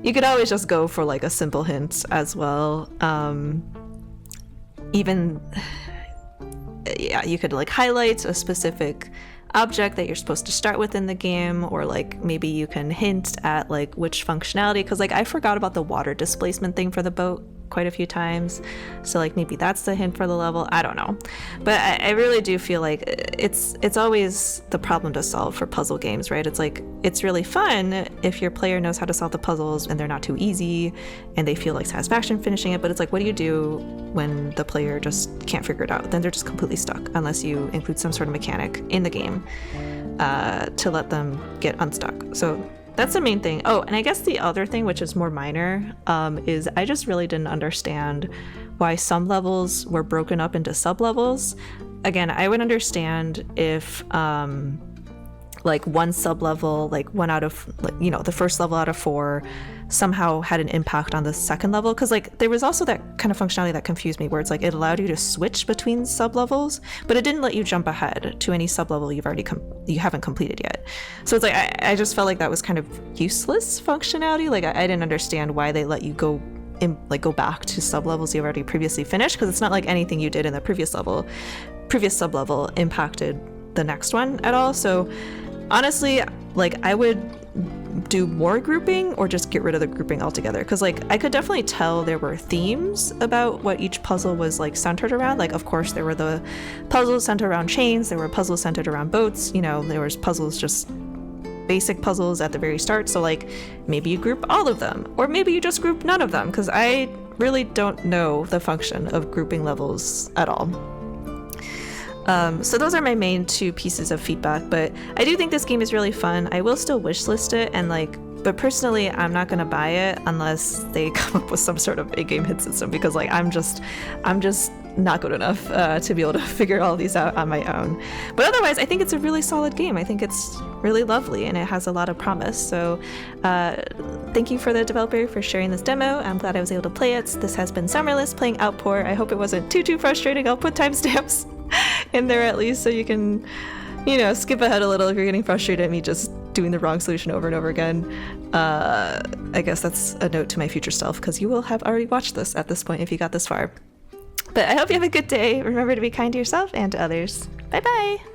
You could always just go for like a simple hint as well. You could like highlight a specific object that you're supposed to start with in the game, or like maybe you can hint at like which functionality, because like I forgot about the water displacement thing for the boat. quite a few times, so like maybe that's the hint for the level. I don't know, but I really do feel like it's always the problem to solve for puzzle games, right? It's like it's really fun if your player knows how to solve the puzzles and they're not too easy and they feel like satisfaction finishing it, but it's like, what do you do when the player just can't figure it out? Then they're just completely stuck unless you include some sort of mechanic in the game to let them get unstuck. So that's the main thing. Oh, and I guess the other thing, which is more minor, is I just really didn't understand why some levels were broken up into sub-levels. Again, I would understand if like one sub-level, like one out of, like, you know, the first level out of 4 somehow had an impact on the second level, because like there was also that kind of functionality that confused me where it's like it allowed you to switch between sub-levels, but it didn't let you jump ahead to any sub-level you haven't completed yet. So it's like I just felt like that was kind of useless functionality. Like I didn't understand why they let you go back to sub-levels you've already previously finished, because it's not like anything you did in the previous sub-level impacted the next one at all. So honestly, like I would do more grouping or just get rid of the grouping altogether, because like I could definitely tell there were themes about what each puzzle was like centered around. Like of course there were the puzzles centered around chains, there were puzzles centered around boats, you know, there was puzzles, just basic puzzles at the very start. So like maybe you group all of them, or maybe you just group none of them, because I really don't know the function of grouping levels at all. So those are my main 2 pieces of feedback, but I do think this game is really fun. I will still wishlist it, and like, but personally I'm not gonna buy it unless they come up with some sort of in-game hit system, because like I'm just not good enough to be able to figure all these out on my own. But otherwise I think it's a really solid game. I think it's really lovely and it has a lot of promise. So thank you for the developer for sharing this demo. I'm glad I was able to play it. This has been SAmaryllis playing Outpour. I hope it wasn't too frustrating. I'll put timestamps in there at least so you can, you know, skip ahead a little if you're getting frustrated at me just doing the wrong solution over and over again. I guess that's a note to my future self, because you will have already watched this at this point if you got this far. But I hope you have a good day. Remember to be kind to yourself and to others. Bye bye!